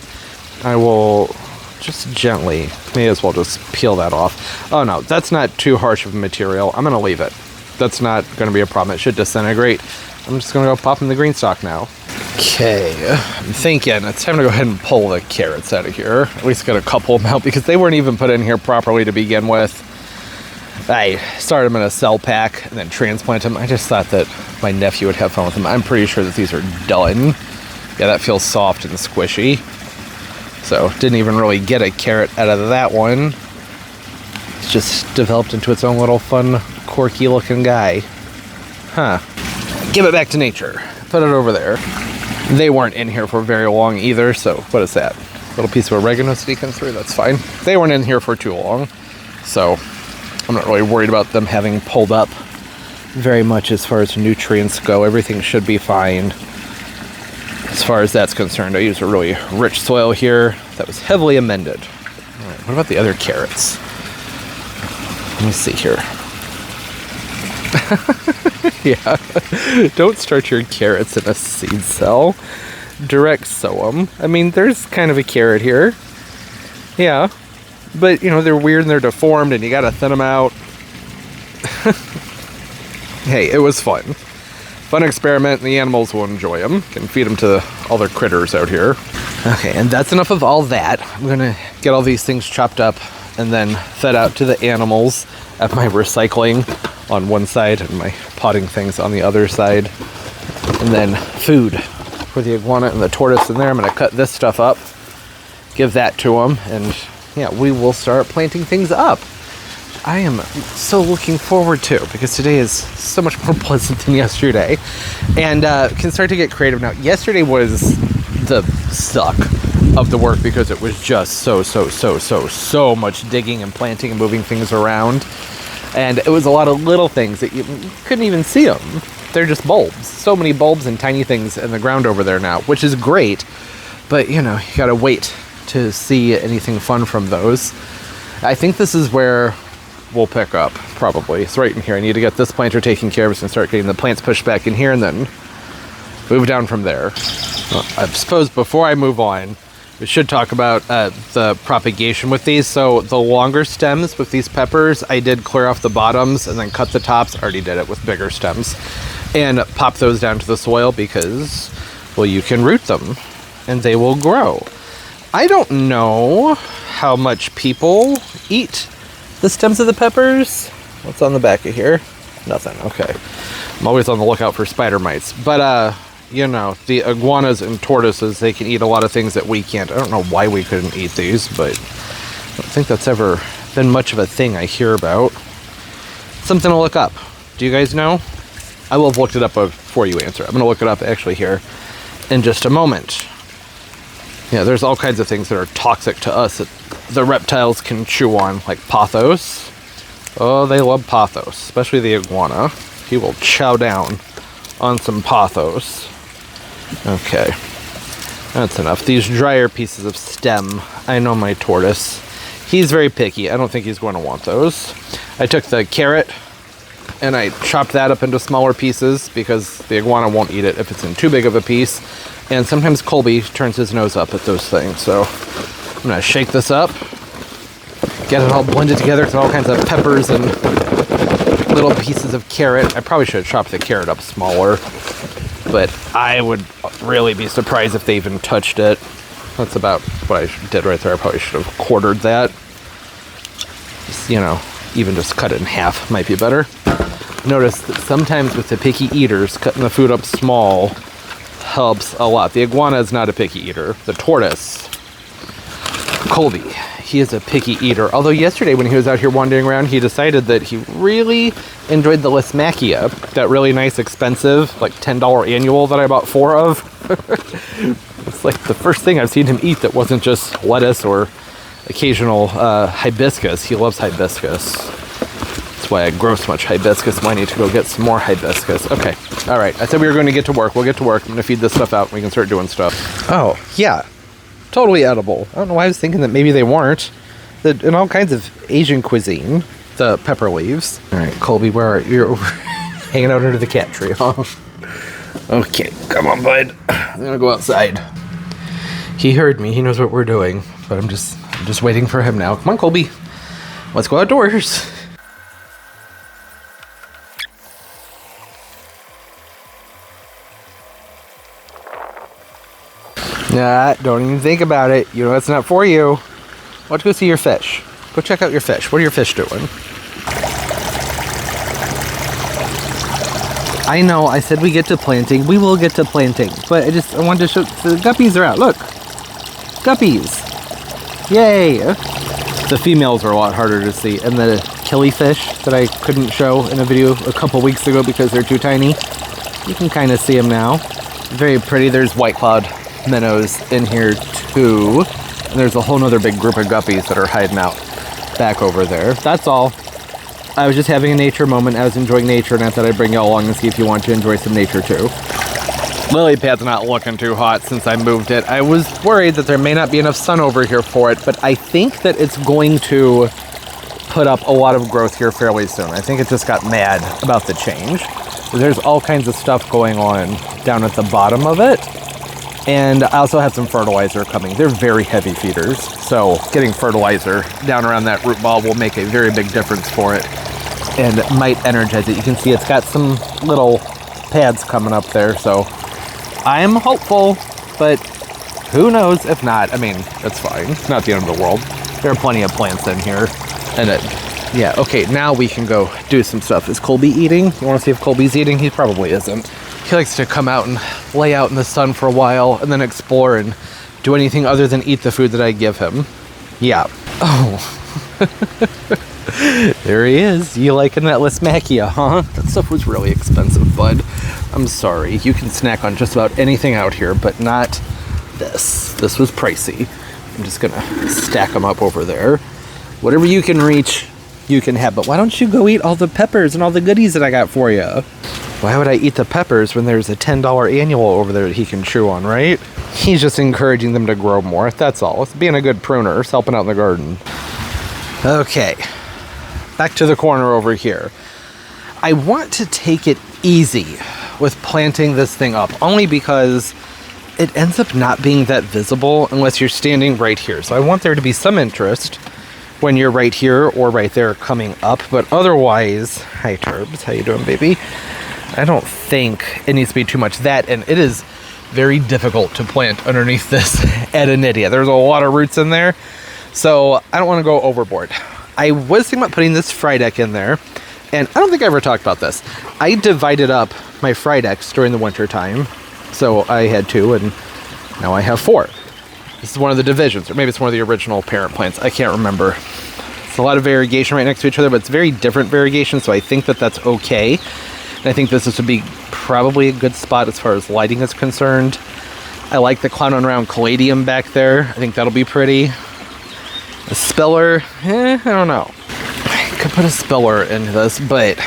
I will just gently, may as well just peel that off. Oh no, that's not too harsh of a material. I'm going to leave it. That's not going to be a problem. It should disintegrate. I'm just going to go pop in the green stock now. Okay, I'm thinking it's time to go ahead and pull the carrots out of here. At least get a couple of them out because they weren't even put in here properly to begin with. I started them in a cell pack and then transplanted them. I just thought that my nephew would have fun with them. I'm pretty sure that these are done. Yeah, that feels soft and squishy. So, didn't even really get a carrot out of that one. It's just developed into its own little fun, quirky looking guy. Huh. Give it back to nature. Put it over there. They weren't in here for very long either, so what is that? A little piece of oregano sneaking through, that's fine. They weren't in here for too long, so I'm not really worried about them having pulled up very much as far as nutrients go. Everything should be fine as far as that's concerned. I used a really rich soil here that was heavily amended. All right, what about the other carrots? Let me see here. Yeah, don't start your carrots in a seed cell. Direct sow them. I mean, there's kind of a carrot here. Yeah, but you know, they're weird and they're deformed and you gotta thin them out. Hey, it was fun. Fun experiment, and the animals will enjoy them. Can feed them to all their critters out here. Okay, and that's enough of all that. I'm gonna get all these things chopped up and then fed out to the animals at my recycling on one side and my potting things on the other side. And then food for the iguana and the tortoise in there. I'm going to cut this stuff up, give that to them, and yeah, we will start planting things up. I am so looking forward to, because today is so much more pleasant than yesterday, and can start to get creative now. Yesterday was the suck of the work because it was just so much digging and planting and moving things around. And it was a lot of little things that you couldn't even see them. They're just bulbs. So many bulbs and tiny things in the ground over there now, which is great. But, you know, you gotta wait to see anything fun from those. I think this is where we'll pick up, probably. It's right in here. I need to get this planter taken care of and start getting the plants pushed back in here and then move down from there. Well, I suppose before I move on, we should talk about the propagation with these. So the longer stems with these peppers, I did clear off the bottoms and then cut the tops. Already did it with bigger stems. And pop those down to the soil because, well, you can root them and they will grow. I don't know how much people eat the stems of the peppers. What's on the back of here? Nothing. Okay. I'm always on the lookout for spider mites. But, you know, the iguanas and tortoises, they can eat a lot of things that we can't. I don't know why we couldn't eat these, but I don't think that's ever been much of a thing I hear about. Something to look up. Do you guys know? I will have looked it up before you answer. I'm going to look it up actually here in just a moment. Yeah, there's all kinds of things that are toxic to us that the reptiles can chew on, like pothos. Oh, they love pothos, especially the iguana. He will chow down on some pothos. Okay, that's enough. These drier pieces of stem, I know my tortoise. He's very picky. I don't think he's going to want those. I took the carrot and I chopped that up into smaller pieces because the iguana won't eat it if it's in too big of a piece. And sometimes Colby turns his nose up at those things. So I'm going to shake this up, get it all blended together with all kinds of peppers and little pieces of carrot. I probably should have chopped the carrot up smaller, but I would really be surprised if they even touched it. That's about what I did right there. I probably should have quartered that. Just, you know, even just cut it in half might be better. Notice that sometimes with the picky eaters, cutting the food up small helps a lot. The iguana is not a picky eater. The tortoise, Colby, he is a picky eater. Although yesterday when he was out here wandering around, he decided that he really enjoyed the Lismachia, that really nice, expensive, like $10 annual that I bought 4 of. It's like the first thing I've seen him eat that wasn't just lettuce or occasional hibiscus. He loves hibiscus. That's why I grow so much hibiscus. I need to go get some more hibiscus. Okay. All right. I said we were going to get to work. We'll get to work. I'm going to feed this stuff out and we can start doing stuff. Oh, yeah. Totally edible. I don't know why I was thinking that maybe they weren't. In all kinds of Asian cuisine, the pepper leaves. All right, Colby, where are you? You're hanging out under the cat tree, huh? Okay, come on, bud. I'm gonna go outside. He heard me. He knows what we're doing, but I'm just waiting for him now. Come on, Colby. Let's go outdoors. Nah, don't even think about it. You know that's not for you. Let's go see your fish. Go check out your fish. What are your fish doing? I know, I said we get to planting. We will get to planting. But I wanted to show, the guppies are out. Look. Guppies. Yay. The females are a lot harder to see. And the killifish that I couldn't show in a video a couple weeks ago because they're too tiny. You can kind of see them now. Very pretty. There's white cloud minnows in here too. And there's a whole nother big group of guppies that are hiding out back over there. That's all. I was just having a nature moment. I was enjoying nature, and I thought I'd bring y'all along and see if you want to enjoy some nature too. Lily pad's not looking too hot since I moved it. I was worried that there may not be enough sun over here for it, but I think that it's going to put up a lot of growth here fairly soon. I think it just got mad about the change. There's all kinds of stuff going on down at the bottom of it. And I also have some fertilizer coming. They're very heavy feeders, so getting fertilizer down around that root ball will make a very big difference for it and might energize it. You can see it's got some little pads coming up there, so I'm hopeful, but who knows if not. I mean, that's fine. It's not the end of the world. There are plenty of plants in here. And yeah, okay, now we can go do some stuff. Is Colby eating? You want to see if Colby's eating? He probably isn't. He likes to come out and lay out in the sun for a while and then explore and do anything other than eat the food that I give him. Yeah. Oh. There he is. You liking that Lismachia, huh? That stuff was really expensive, bud. I'm sorry. You can snack on just about anything out here, but not this. This was pricey. I'm just gonna stack them up over there. Whatever you can reach, you can have. But why don't you go eat all the peppers and all the goodies that I got for you? Why would I eat the peppers when there's a $10 annual over there that he can chew on, right? He's just encouraging them to grow more. That's all. It's being a good pruner. It's helping out in the garden. Okay. Back to the corner over here. I want to take it easy with planting this thing up, only because it ends up not being that visible unless you're standing right here. So I want there to be some interest when you're right here or right there coming up. But otherwise, hi Turbs, how you doing, baby? I don't think it needs to be too much that, and it is very difficult to plant underneath this Adenidia. There's a lot of roots in there, so I don't want to go overboard. I was thinking about putting this Frydek in there, and I don't think I ever talked about this. I divided up my Frydeks during the winter time, so I had 2, and now I have 4. This is one of the divisions, or maybe it's one of the original parent plants. I can't remember. It's a lot of variegation right next to each other, but it's very different variegation, so I think that that's okay. And I think this would be probably a good spot as far as lighting is concerned. I like the clown and round caladium back there. I think that'll be pretty. A spiller, I don't know. I could put a spiller into this, but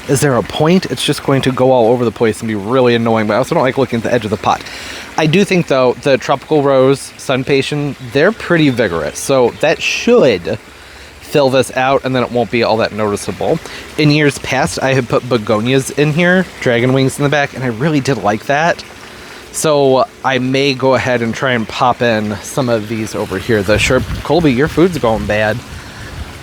is there a point? It's just going to go all over the place and be really annoying, but I also don't like looking at the edge of the pot. I do think, though, the Tropical Rose, Sun Patient, they're pretty vigorous, so that should fill this out, and then it won't be all that noticeable. In years past, I have put begonias in here, dragon wings in the back, and I really did like that. So I may go ahead and try and pop in some of these over here. Colby, your food's going bad.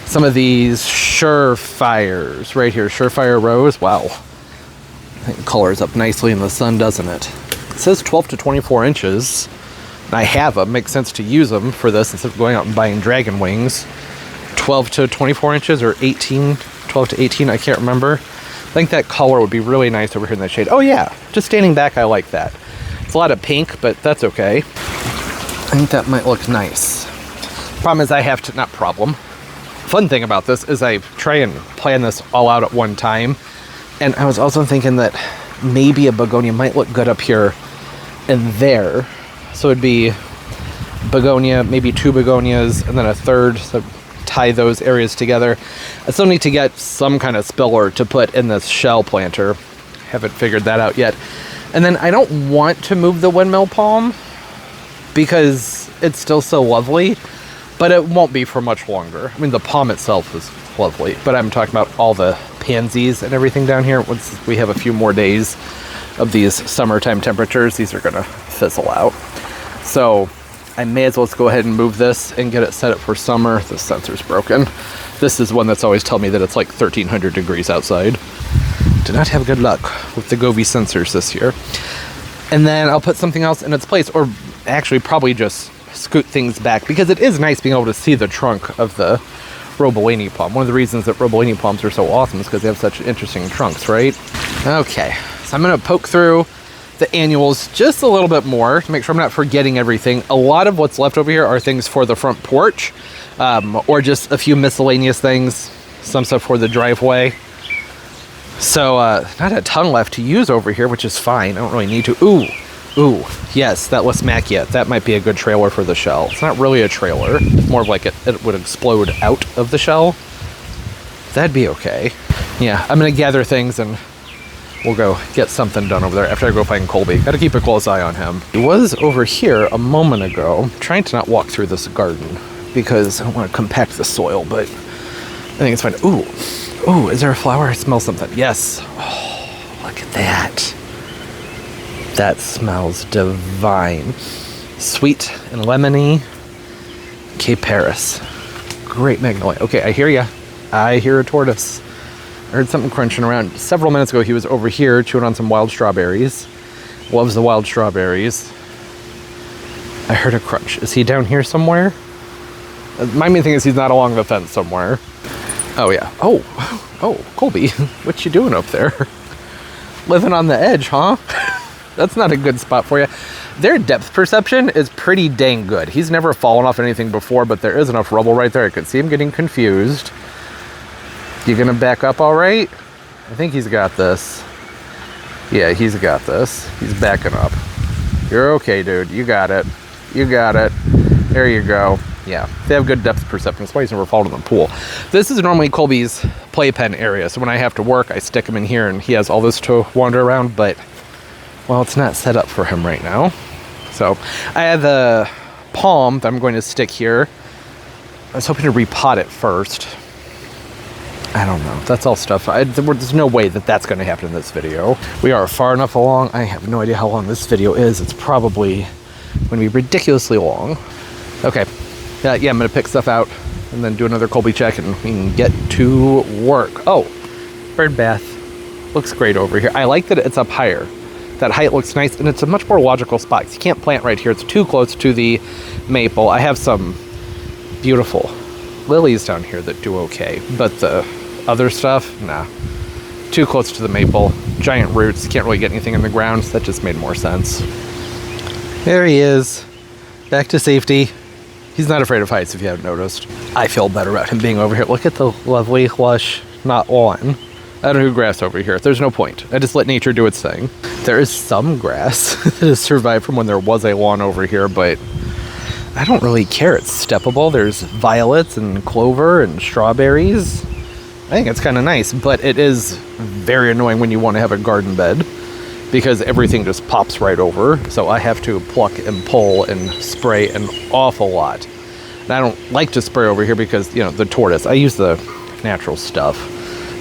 Some of these Surefires right here. Surefire Rose. Wow. I think it colors up nicely in the sun, doesn't it? It says 12 to 24 inches. And I have them. Makes sense to use them for this instead of going out and buying dragon wings. 12 to 24 inches or 12 to 18, I can't remember. I think that color would be really nice over here in that shade. Oh yeah, just standing back, I like that. It's a lot of pink, but that's okay. I think that might look nice. Problem is I have to, not problem. Fun thing about this is I try and plan this all out at one time. And I was also thinking that maybe a begonia might look good up here and there. So it'd be begonia, maybe 2 begonias, and then a third, so tie those areas together. I still need to get some kind of spiller to put in this shell planter. Haven't figured that out yet. And then I don't want to move the windmill palm because it's still so lovely, but it won't be for much longer. I mean, the palm itself is lovely, but I'm talking about all the pansies and everything down here. Once we have a few more days of these summertime temperatures, these are gonna fizzle out. So I may as well go ahead and move this and get it set up for summer. The sensor's broken. This is one that's always telling me that it's like 1300 degrees outside. Did not have good luck with the Govee sensors this year. And then I'll put something else in its place, or actually probably just scoot things back, because it is nice being able to see the trunk of the Robolini palm. One of the reasons that Robolini palms are so awesome is because they have such interesting trunks, right? Okay, so I'm gonna poke through the annuals just a little bit more to make sure I'm not forgetting everything. A lot of what's left over here are things for the front porch, or just a few miscellaneous things, some stuff for the driveway. So not a ton left to use over here, which is fine. I don't really need to. Ooh, yes, that Lasmachia. That might be a good trailer for the shell. It's not really a trailer. It's more of like it would explode out of the shell. That'd be okay. Yeah, I'm gonna gather things and we'll go get something done over there after I go find Colby. Gotta keep a close eye on him. He was over here a moment ago. I'm trying to not walk through this garden because I don't want to compact the soil, but I think it's fine. Ooh, is there a flower? I smell something. Yes. Oh, look at that. That smells divine. Sweet and lemony. Cape Paris. Great magnolia. Okay, I hear ya. I hear a tortoise. I heard something crunching around. Several minutes ago, he was over here chewing on some wild strawberries. Loves the wild strawberries. I heard a crunch. Is he down here somewhere? My main thing is he's not along the fence somewhere. Oh, yeah. Oh, Colby, what you doing up there? Living on the edge, huh? That's not a good spot for you. Their depth perception is pretty dang good. He's never fallen off anything before, but there is enough rubble right there. I could see him getting confused. You gonna back up all right? I think he's got this. Yeah, he's got this. He's backing up. You're okay, dude. You got it. You got it. There you go. Yeah, they have good depth perception. That's why he's never fallen in the pool. This is normally Colby's playpen area, so when I have to work, I stick him in here, and he has all this to wander around, but, well, it's not set up for him right now. So, I have the palm that I'm going to stick here. I was hoping to repot it first. I don't know. That's all stuff. There's no way that that's going to happen in this video. We are far enough along. I have no idea how long this video is. It's probably going to be ridiculously long. Okay. Yeah, I'm going to pick stuff out and then do another Colby check and we can get to work. Oh, bird bath. Looks great over here. I like that it's up higher. That height looks nice, and it's a much more logical spot. You can't plant right here. It's too close to the maple. I have some beautiful lilies down here that do okay, but the other stuff, nah. Too close to the maple. Giant roots. Can't really get anything in the ground, so that just made more sense. There he is. Back to safety. He's not afraid of heights, if you haven't noticed. I feel better about him being over here. Look at the lovely, lush, not lawn. I don't do grass over here. There's no point. I just let nature do its thing. There is some grass that has survived from when there was a lawn over here, but I don't really care. It's steppable. There's violets and clover and strawberries. I think it's kind of nice, but it is very annoying when you want to have a garden bed because everything just pops right over. So I have to pluck and pull and spray an awful lot. And I don't like to spray over here because, you know, the tortoise. I use the natural stuff,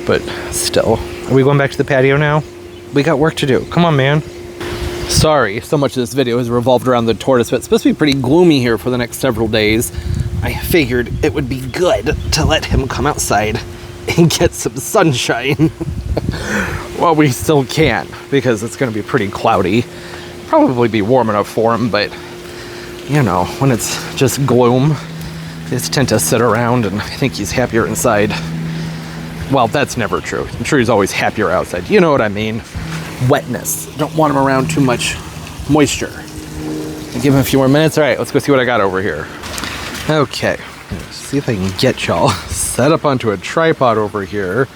but still. Are we going back to the patio now? We got work to do. Come on, man. Sorry, so much of this video has revolved around the tortoise, but it's supposed to be pretty gloomy here for the next several days. I figured it would be good to let him come outside and get some sunshine. Well, we still can, because it's going to be pretty cloudy. Probably be warm enough for him, but, you know, when it's just gloom, they just tend to sit around, and I think he's happier inside. Well, that's never true. I'm sure he's always happier outside. You know what I mean. Wetness. Don't want him around too much moisture. I'll give him a few more minutes. All right, let's go see what I got over here. Okay, let's see if I can get y'all set up onto a tripod over here.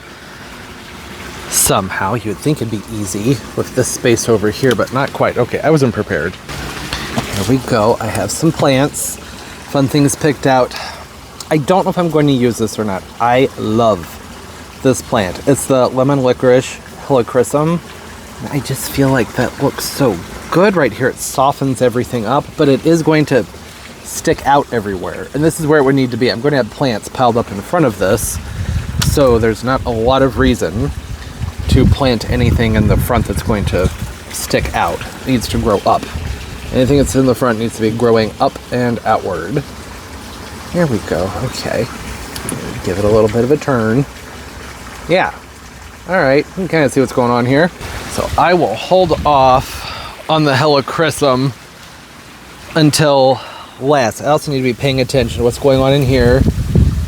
Somehow, you would think it'd be easy with this space over here, but not quite. Okay, I wasn't prepared. Here we go. I have some plants, fun things picked out. I don't know if I'm going to use this or not. I love this plant. It's the lemon licorice helichrysum. I just feel like that looks so good right here. It softens everything up, but it is going to stick out everywhere. And this is where it would need to be. I'm going to have plants piled up in front of this, so there's not a lot of reason to plant anything in the front that's going to stick out. It needs to grow up. Anything that's in the front needs to be growing up and outward. Here we go. Okay. Give it a little bit of a turn. Yeah. Alright, you can kind of see what's going on here. So I will hold off on the helichrysum until last. I also need to be paying attention to what's going on in here,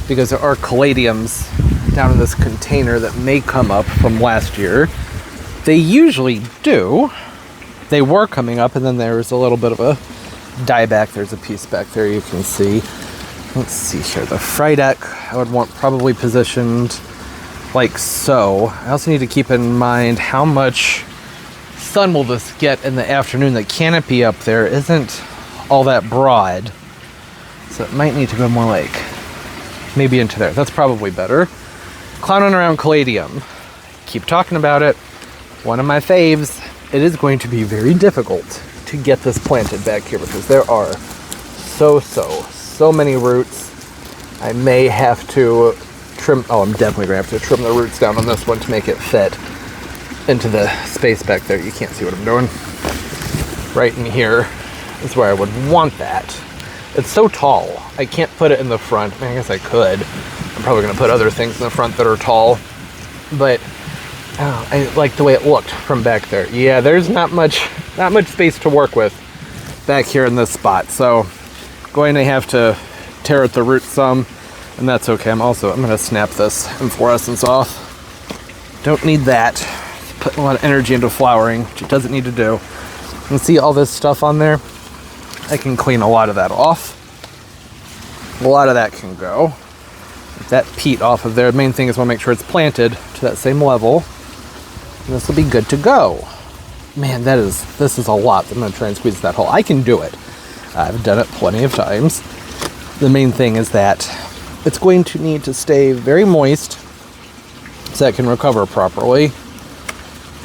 because there are caladiums down in this container that may come up from last year. They usually do. They were coming up, and then there was a little bit of a dieback. There's a piece back there you can see. Let's see here. The Frydek I would want probably positioned like so. I also need to keep in mind how much sun will this get in the afternoon. The canopy up there isn't all that broad, so it might need to go more like maybe into there. That's probably better. Clowning around caladium. Keep talking about it. One of my faves. It is going to be very difficult to get this planted back here because there are so many roots. I may have to trim. Oh, I'm definitely gonna have to trim the roots down on this one to make it fit into the space back there. You can't see what I'm doing. Right in here is where I would want that. It's so tall. I can't put it in the front. I guess I could. I'm probably gonna put other things in the front that are tall, but I like the way it looked from back there. Yeah, there's not much space to work with back here in this spot. So going to have to tear at the roots some, and that's okay. I'm gonna snap this inflorescence off. Don't need that. Putting a lot of energy into flowering, which it doesn't need to do. You can see all this stuff on there. I can clean a lot of that off. A lot of that can go. Get that peat off of there. The main thing is I want to make sure it's planted to that same level. And this will be good to go. Man, this is a lot. I'm going to try and squeeze that hole. I can do it. I've done it plenty of times. The main thing is that it's going to need to stay very moist so it can recover properly.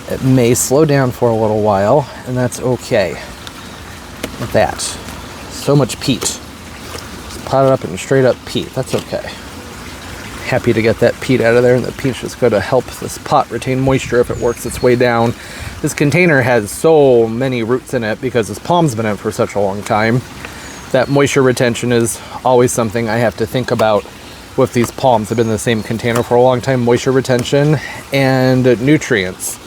It may slow down for a little while, and that's okay. With that. So much peat. Just pot it up and straight up peat. That's okay. Happy to get that peat out of there, and the peat's just going to help this pot retain moisture if it works its way down. This container has so many roots in it because this palm's been in for such a long time. That moisture retention is always something I have to think about with these palms. They've been in the same container for a long time. Moisture retention and nutrients.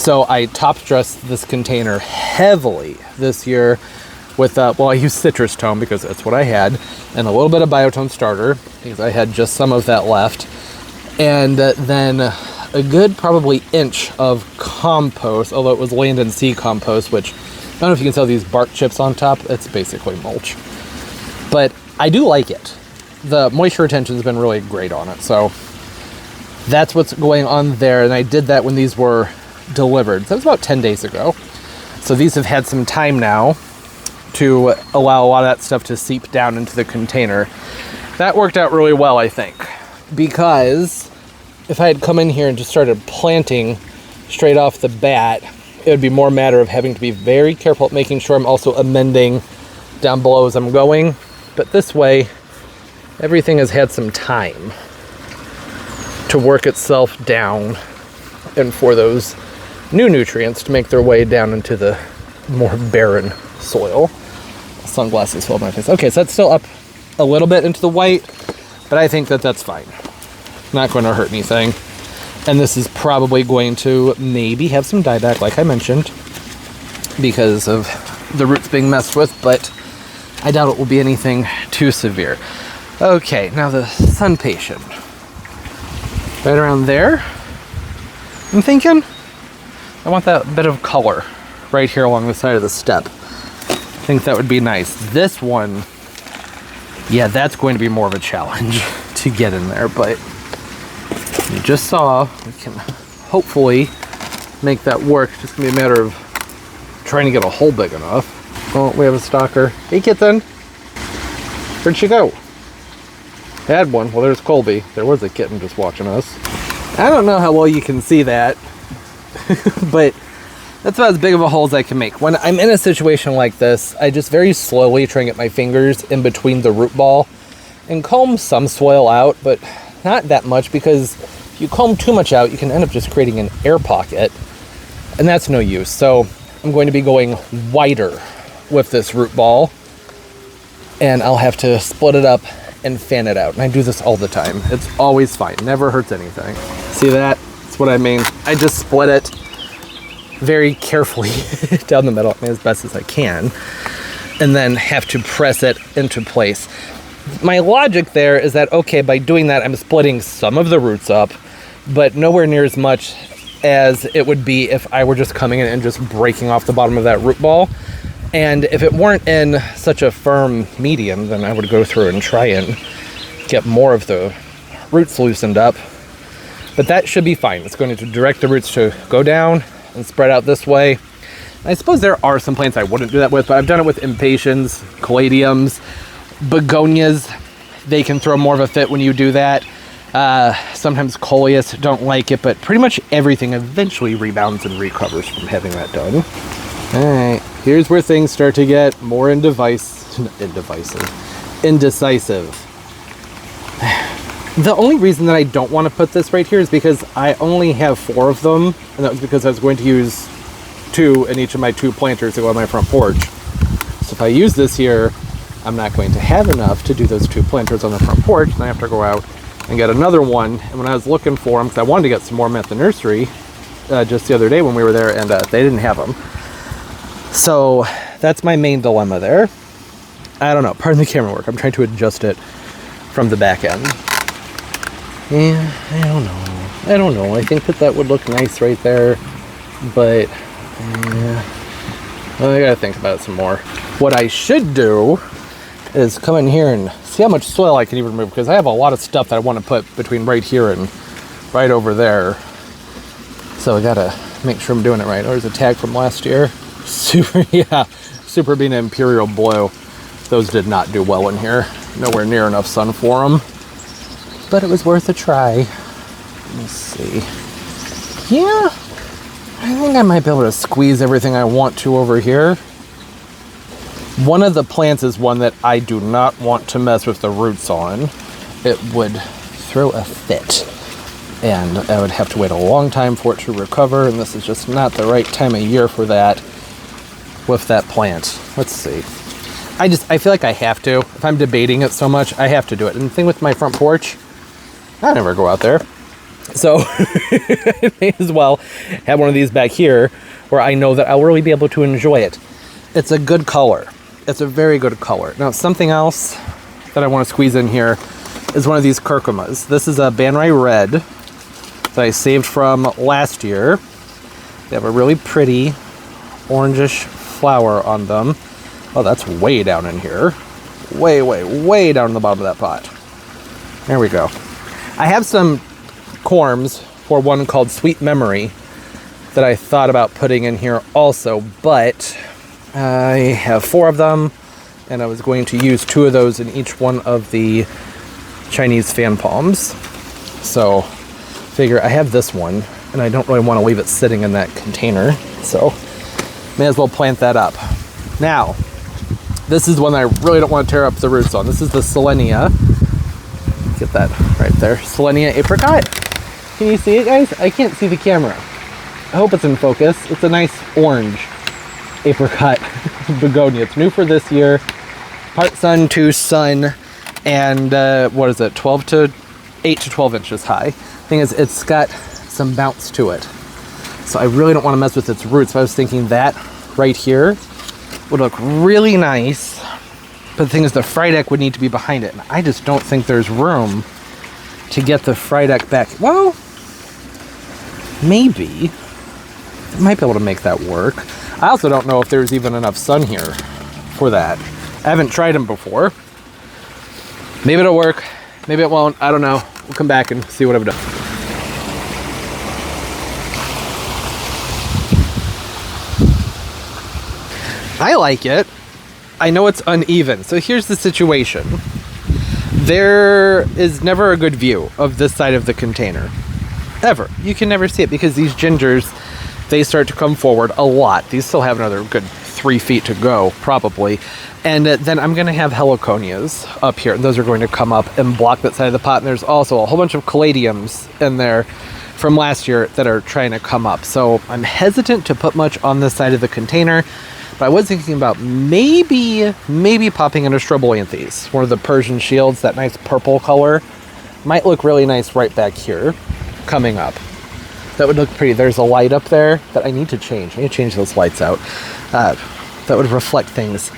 So I top dressed this container heavily this year with, I used citrus tone because that's what I had, and a little bit of biotone starter because I had just some of that left, and then a good probably inch of compost, although it was land and sea compost, which I don't know if you can tell these bark chips on top. It's basically mulch, but I do like it. The moisture retention has been really great on it, so that's what's going on there. And I did that when these were delivered. That was about 10 days ago. So these have had some time now to allow a lot of that stuff to seep down into the container. That worked out really well, I think, because if I had come in here and just started planting straight off the bat, it would be more a matter of having to be very careful at making sure I'm also amending down below as I'm going. But this way, everything has had some time to work itself down and for those new nutrients to make their way down into the more barren soil. Sunglasses fell on my face. Okay, so that's still up a little bit into the white, but I think that that's fine. Not going to hurt anything. And this is probably going to maybe have some dieback, like I mentioned, because of the roots being messed with, but I doubt it will be anything too severe. Okay, now the sun patient. Right around there, I'm thinking I want that bit of color right here along the side of the step. I think that would be nice. This one Yeah, that's going to be more of a challenge to get in there, but you just saw we can hopefully make that work. It's just gonna be a matter of trying to get a hole big enough. Oh, we have a stalker. Hey, kitten. Where'd she go? Had one. Well, there's Colby. There was a kitten just watching us. I don't know how well you can see that, but that's about as big of a hole as I can make. When I'm in a situation like this, I just very slowly try and get my fingers in between the root ball and comb some soil out, but not that much, because if you comb too much out, you can end up just creating an air pocket, and that's no use. So I'm going to be going wider with this root ball, and I'll have to split it up and fan it out. And I do this all the time. It's always fine. Never hurts anything. See that? That's what I mean. I just split it very carefully down the middle, as best as I can, and then have to press it into place. My logic there is that, okay, by doing that, I'm splitting some of the roots up, but nowhere near as much as it would be if I were just coming in and just breaking off the bottom of that root ball. And if it weren't in such a firm medium, then I would go through and try and get more of the roots loosened up. But that should be fine. It's going to direct the roots to go down and spread out this way. I suppose there are some plants I wouldn't do that with, but I've done it with impatiens, caladiums, begonias. They can throw more of a fit when you do that. Sometimes coleus don't like it, but pretty much everything eventually rebounds and recovers from having that done. All right, here's where things start to get more indecisive. The only reason that I don't want to put this right here is because I only have 4 of them, and that was because I was going to use 2 in each of my 2 planters to go on my front porch. So if I use this here, I'm not going to have enough to do those 2 planters on the front porch, and I have to go out and get another one. And when I was looking for them, because I wanted to get some more at the nursery just the other day when we were there, and they didn't have them. So that's my main dilemma there. I don't know, pardon the camera work. I'm trying to adjust it from the back end. Yeah, I don't know. I think that would look nice right there, but well, I gotta think about it some more. What I should do is come in here and see how much soil I can even remove, because I have a lot of stuff that I want to put between right here and right over there. So I gotta make sure I'm doing it right. There's a tag from last year. Super being Imperial Blue. Those did not do well in here. Nowhere near enough sun for them. But it was worth a try. Let me see. Yeah, I think I might be able to squeeze everything I want to over here. One of the plants is one that I do not want to mess with the roots on. It would throw a fit, and I would have to wait a long time for it to recover, and this is just not the right time of year for that with that plant. Let's see. I feel like I have to. If I'm debating it so much, I have to do it. And the thing with my front porch, I never go out there. So I may as well have one of these back here where I know that I'll really be able to enjoy it. It's a good color. It's a very good color. Now, something else that I want to squeeze in here is one of these curcumas. This is a Banrai Red that I saved from last year. They have a really pretty orangish flower on them. Oh, that's way down in here. Way down in the bottom of that pot. There we go. I have some corms for one called Sweet Memory that I thought about putting in here also, but I have 4 of them, and I was going to use 2 of those in each one of the Chinese fan palms. So figure I have this one, and I don't really want to leave it sitting in that container, so may as well plant that up. Now, this is one that I really don't want to tear up the roots on. This is the Selenia. Get that right there. Selenia apricot. Can you see it, guys? I can't see the camera. I hope it's in focus. It's a nice orange apricot begonia. It's new for this year. Part sun to sun, and what is it? 8 to 12 inches high. Thing is, it's got some bounce to it. So I really don't want to mess with its roots. So I was thinking that right here would look really nice. But the thing is, the fry deck would need to be behind it. And I just don't think there's room to get the fry deck back. Well, maybe. I might be able to make that work. I also don't know if there's even enough sun here for that. I haven't tried them before. Maybe it'll work, maybe it won't, I don't know. We'll come back and see what I've done. I like it. I know it's uneven. So here's the situation. There is never a good view of this side of the container. Ever. You can never see it because these gingers, they start to come forward a lot. These still have another good 3 feet to go, probably. And then I'm going to have heliconias up here. And those are going to come up and block that side of the pot. And there's also a whole bunch of caladiums in there from last year that are trying to come up. So I'm hesitant to put much on this side of the container. But I was thinking about maybe popping in a strobilanthes, one of the Persian shields, that nice purple color. Might look really nice right back here, coming up. That would look pretty. There's a light up there that I need to change. I need to change those lights out. That would reflect things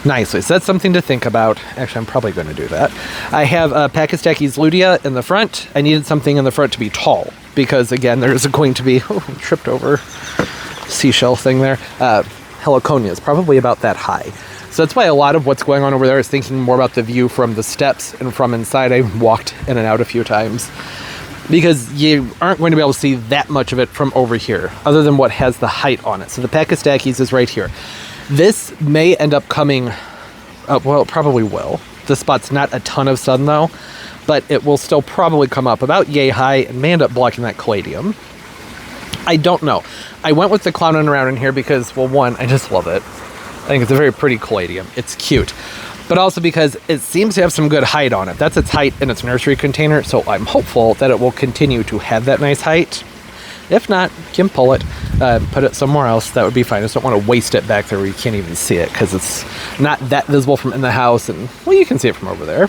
nicely. So that's something to think about. Actually, I'm probably going to do that. I have Pakistani's Lutea in the front. I needed something in the front to be tall because, again, there's going to be... Oh, tripped over seashell thing there. Heliconias, probably about that high. So that's why a lot of what's going on over there is thinking more about the view from the steps and from inside. I walked in and out a few times because you aren't going to be able to see that much of it from over here other than what has the height on it. So the Pakistani's is right here. This may end up coming, well, it probably will. This spot's not a ton of sun though, but it will still probably come up about yay high and may end up blocking that caladium. I don't know. I went with the clowning around in here because, well, one, I just love it. I think it's a very pretty caladium. It's cute. But also because it seems to have some good height on it. That's its height in its nursery container, so I'm hopeful that it will continue to have that nice height. If not, you can pull it, put it somewhere else. That would be fine. I just don't want to waste it back there where you can't even see it because it's not that visible from in the house. And, well, you can see it from over there.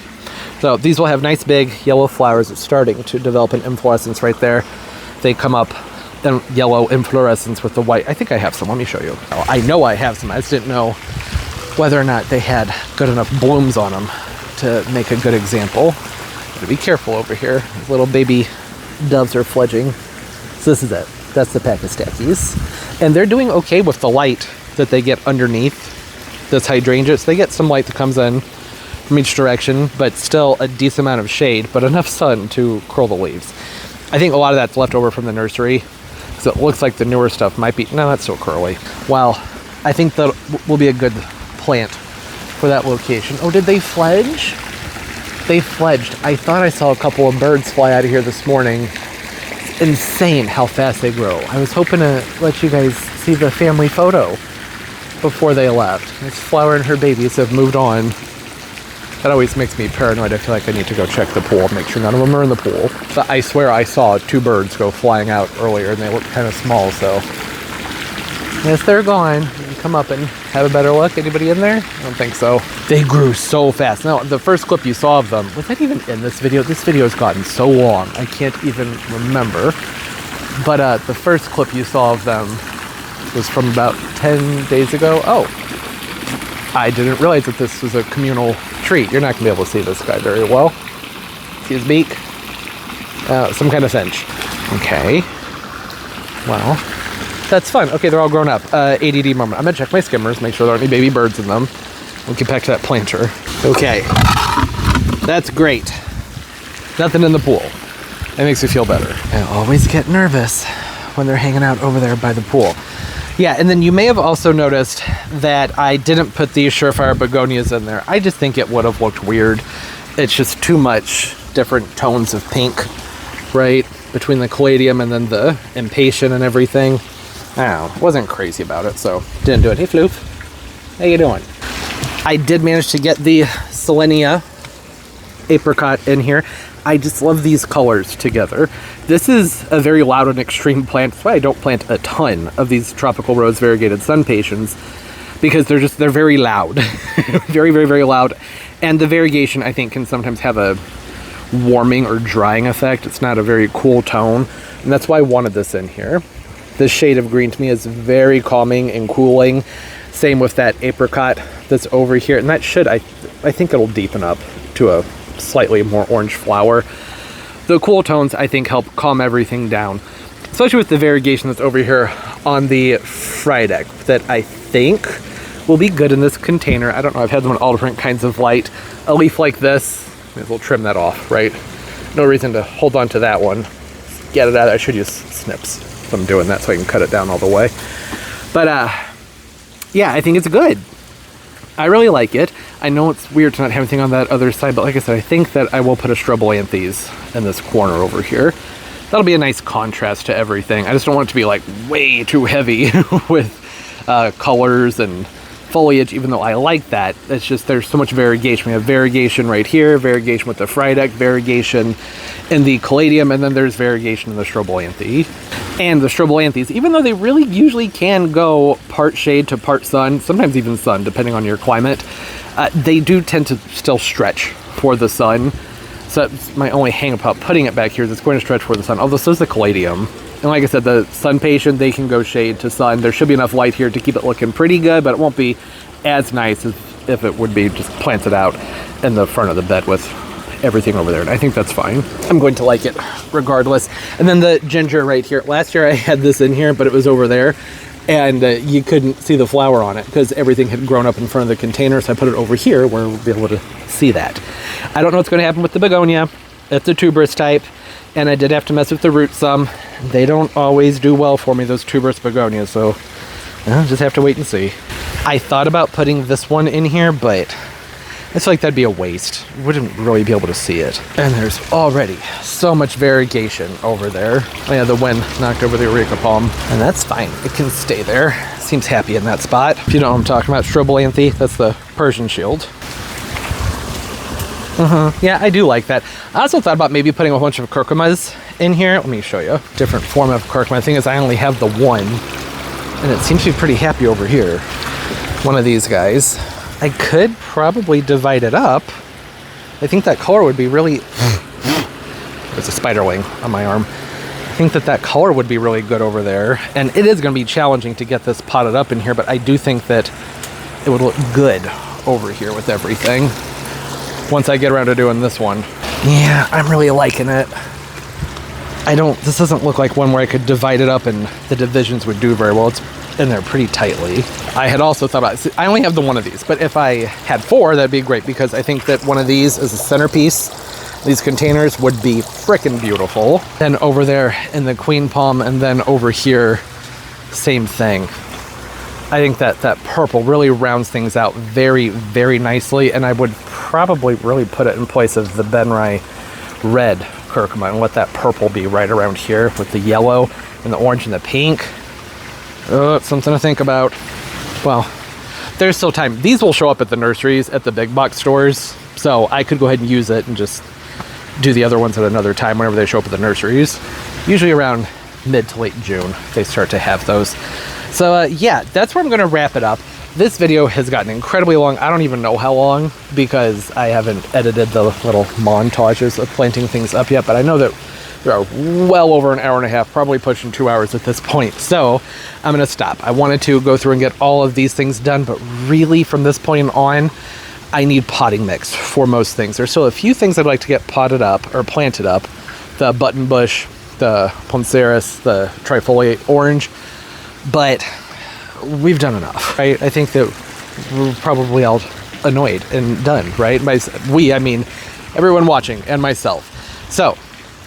So these will have nice big yellow flowers. It's starting to develop an inflorescence right there. They come up in yellow inflorescence with the white. I think I have some. Let me show you. Oh, I know I have some. I just didn't know whether or not they had good enough blooms on them to make a good example. Gotta be careful over here. Little baby doves are fledging. So this is it. That's the Pakistani's. And they're doing okay with the light that they get underneath this hydrangea. So they get some light that comes in from each direction, but still a decent amount of shade, but enough sun to curl the leaves. I think a lot of that's left over from the nursery. So it looks like the newer stuff might be... No, that's still curly. Well, I think that will be a good plant for that location. Oh, did they fledge? They fledged. I thought I saw a couple of birds fly out of here this morning. It's insane how fast they grow. I was hoping to let you guys see the family photo before they left. This Flower and her babies have moved on. That always makes me paranoid. I feel like I need to go check the pool, make sure none of them are in the pool. But I swear I saw 2 birds go flying out earlier, and they looked kind of small, so... Yes, they're gone. You come up and have a better look. Anybody in there? I don't think so. They grew so fast. Now, the first clip you saw of them, was that even in this video? This video has gotten so long, I can't even remember. But the first clip you saw of them was from about 10 days ago. Oh, I didn't realize that this was a communal treat. You're not going to be able to see this guy very well. See his beak? Some kind of finch. Okay. Well, that's fun. Okay, they're all grown up. ADD moment. I'm going to check my skimmers, make sure there aren't any baby birds in them. We'll get back to that planter. Okay. That's great. Nothing in the pool. That makes me feel better. I always get nervous when they're hanging out over there by the pool. Yeah, and then you may have also noticed that I didn't put these Surefire begonias in there. I just think it would have looked weird. It's just too much different tones of pink, right? Between the caladium and then the impatient and everything. I don't know. Wasn't crazy about it, so didn't do it. Hey, Floof. How you doing? I did manage to get the Selenia apricot in here. I just love these colors together. This is a very loud and extreme plant. That's why I don't plant a ton of these tropical rose variegated sun patiens, because they're very loud. Very, very, very loud. And the variegation, I think, can sometimes have a warming or drying effect. It's not a very cool tone, and that's why I wanted this in here. This shade of green to me is very calming and cooling. Same with that apricot that's over here, and that should, I think it'll deepen up to a slightly more orange flower. The cool tones, I think, help calm everything down, especially with the variegation that's over here on the Friedeck that I think will be good in this container. I don't know, I've had them in all different kinds of light. A leaf like this may as well trim that off, right? No reason to hold on to that one. Get it out. I should use snips if I'm doing that so I can cut it down all the way. But yeah, I think it's good. I really like it. I know it's weird to not have anything on that other side, but like I said, I think that I will put a strobilanthes in this corner over here. That'll be a nice contrast to everything. I just don't want it to be like way too heavy with colors and foliage, even though I like that. It's just there's so much variegation. We have variegation right here, variegation with the Frydek, variegation in the caladium, and then there's variegation in the strobilanthe. And the strobilanthes, even though they really usually can go part shade to part sun, sometimes even sun, depending on your climate, they do tend to still stretch for the sun. So that's my only hang about putting it back here is it's going to stretch for the sun. Although so is the caladium. And like I said, the sun patient, they can go shade to sun. There should be enough light here to keep it looking pretty good, but it won't be as nice as if it would be just planted out in the front of the bed with everything over there. And I think that's fine. I'm going to like it regardless. And then the ginger right here. Last year I had this in here, but it was over there. And you couldn't see the flower on it because everything had grown up in front of the container. So I put it over here where we'll be able to see that. I don't know what's going to happen with the begonia. It's a tuberous type. And I did have to mess with the roots some. They don't always do well for me, those tuberous begonias. So I'll just have to wait and see. I thought about putting this one in here, but I feel like that'd be a waste. Wouldn't really be able to see it. And there's already so much variegation over there. Oh yeah, the wind knocked over the Eureka palm, and that's fine. It can stay there. Seems happy in that spot. If you know what I'm talking about, strobilanthe, that's the Persian shield. Yeah, I do like that. I also thought about maybe putting a bunch of curcumas in here. Let me show you. Different form of curcuma. The thing is, I only have the one, and it seems to be pretty happy over here. One of these guys. I could probably divide it up. I think that color would be really... There's a spider wing on my arm. I think that color would be really good over there. And it is going to be challenging to get this potted up in here, but I do think that it would look good over here with everything. Once I get around to doing this one. Yeah, I'm really liking it. This doesn't look like one where I could divide it up and the divisions would do very well. It's in there pretty tightly. I had also thought about, I only have the one of these, but if I had 4, that'd be great because I think that one of these is a centerpiece. These containers would be frickin' beautiful. Then over there in the queen palm, and then over here, same thing. I think that purple really rounds things out very, very nicely, and I would probably really put it in place of the Benrai red curcuma and let that purple be right around here with the yellow and the orange and the pink. Oh, it's something to think about. Well, there's still time. These will show up at the nurseries, at the big box stores, so I could go ahead and use it and just do the other ones at another time whenever they show up at the nurseries. Usually around mid to late June, they start to have those. So yeah, that's where I'm going to wrap it up. This video has gotten incredibly long. I don't even know how long because I haven't edited the little montages of planting things up yet, but I know that we are well over an hour and a half, probably pushing 2 hours at this point. So I'm going to stop. I wanted to go through and get all of these things done, but really from this point on, I need potting mix for most things. There's still a few things I'd like to get potted up or planted up. The button bush, the Ponceris, the trifoliate orange, but we've done enough, right? I think that we're probably all annoyed and done, right? I mean everyone watching and myself. So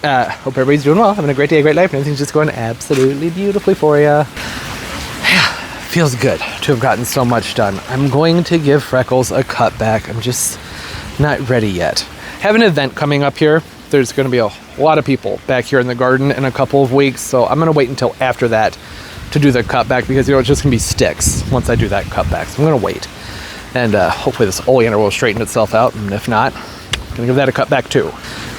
hope everybody's doing well, having a great day, a great life, and everything's just going absolutely beautifully for you. Yeah, feels good to have gotten so much done. I'm going to give Freckles a cut back. I'm just not ready yet. Have an event coming up here. There's going to be a lot of people back here in the garden in a couple of weeks, so I'm going to wait until after that to do the cutback because, it's just going to be sticks once I do that cutback. So I'm going to wait. And hopefully this oleander will straighten itself out, and if not, I'm going to give that a cutback too.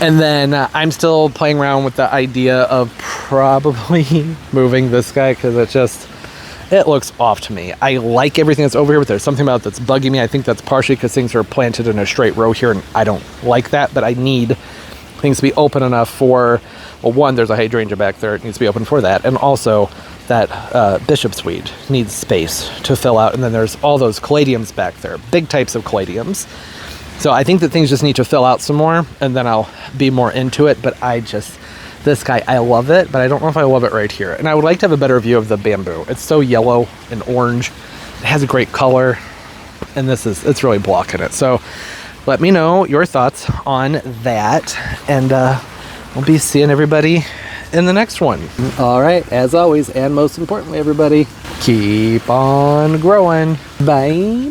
And then I'm still playing around with the idea of probably moving this guy because it looks off to me. I like everything that's over here, but there's something about it that's bugging me. I think that's partially because things are planted in a straight row here, and I don't like that, but I need things to be open enough for, well, one, there's a hydrangea back there. It needs to be open for that. And also that bishop's weed needs space to fill out. And then there's all those caladiums back there, big types of caladiums. So I think that things just need to fill out some more, and then I'll be more into it. But this guy, I love it, but I don't know if I love it right here. And I would like to have a better view of the bamboo. It's so yellow and orange. It has a great color, and it's really blocking it. So let me know your thoughts on that. And we'll be seeing everybody in the next one. All right, as always, and most importantly, everybody, keep on growing. Bye.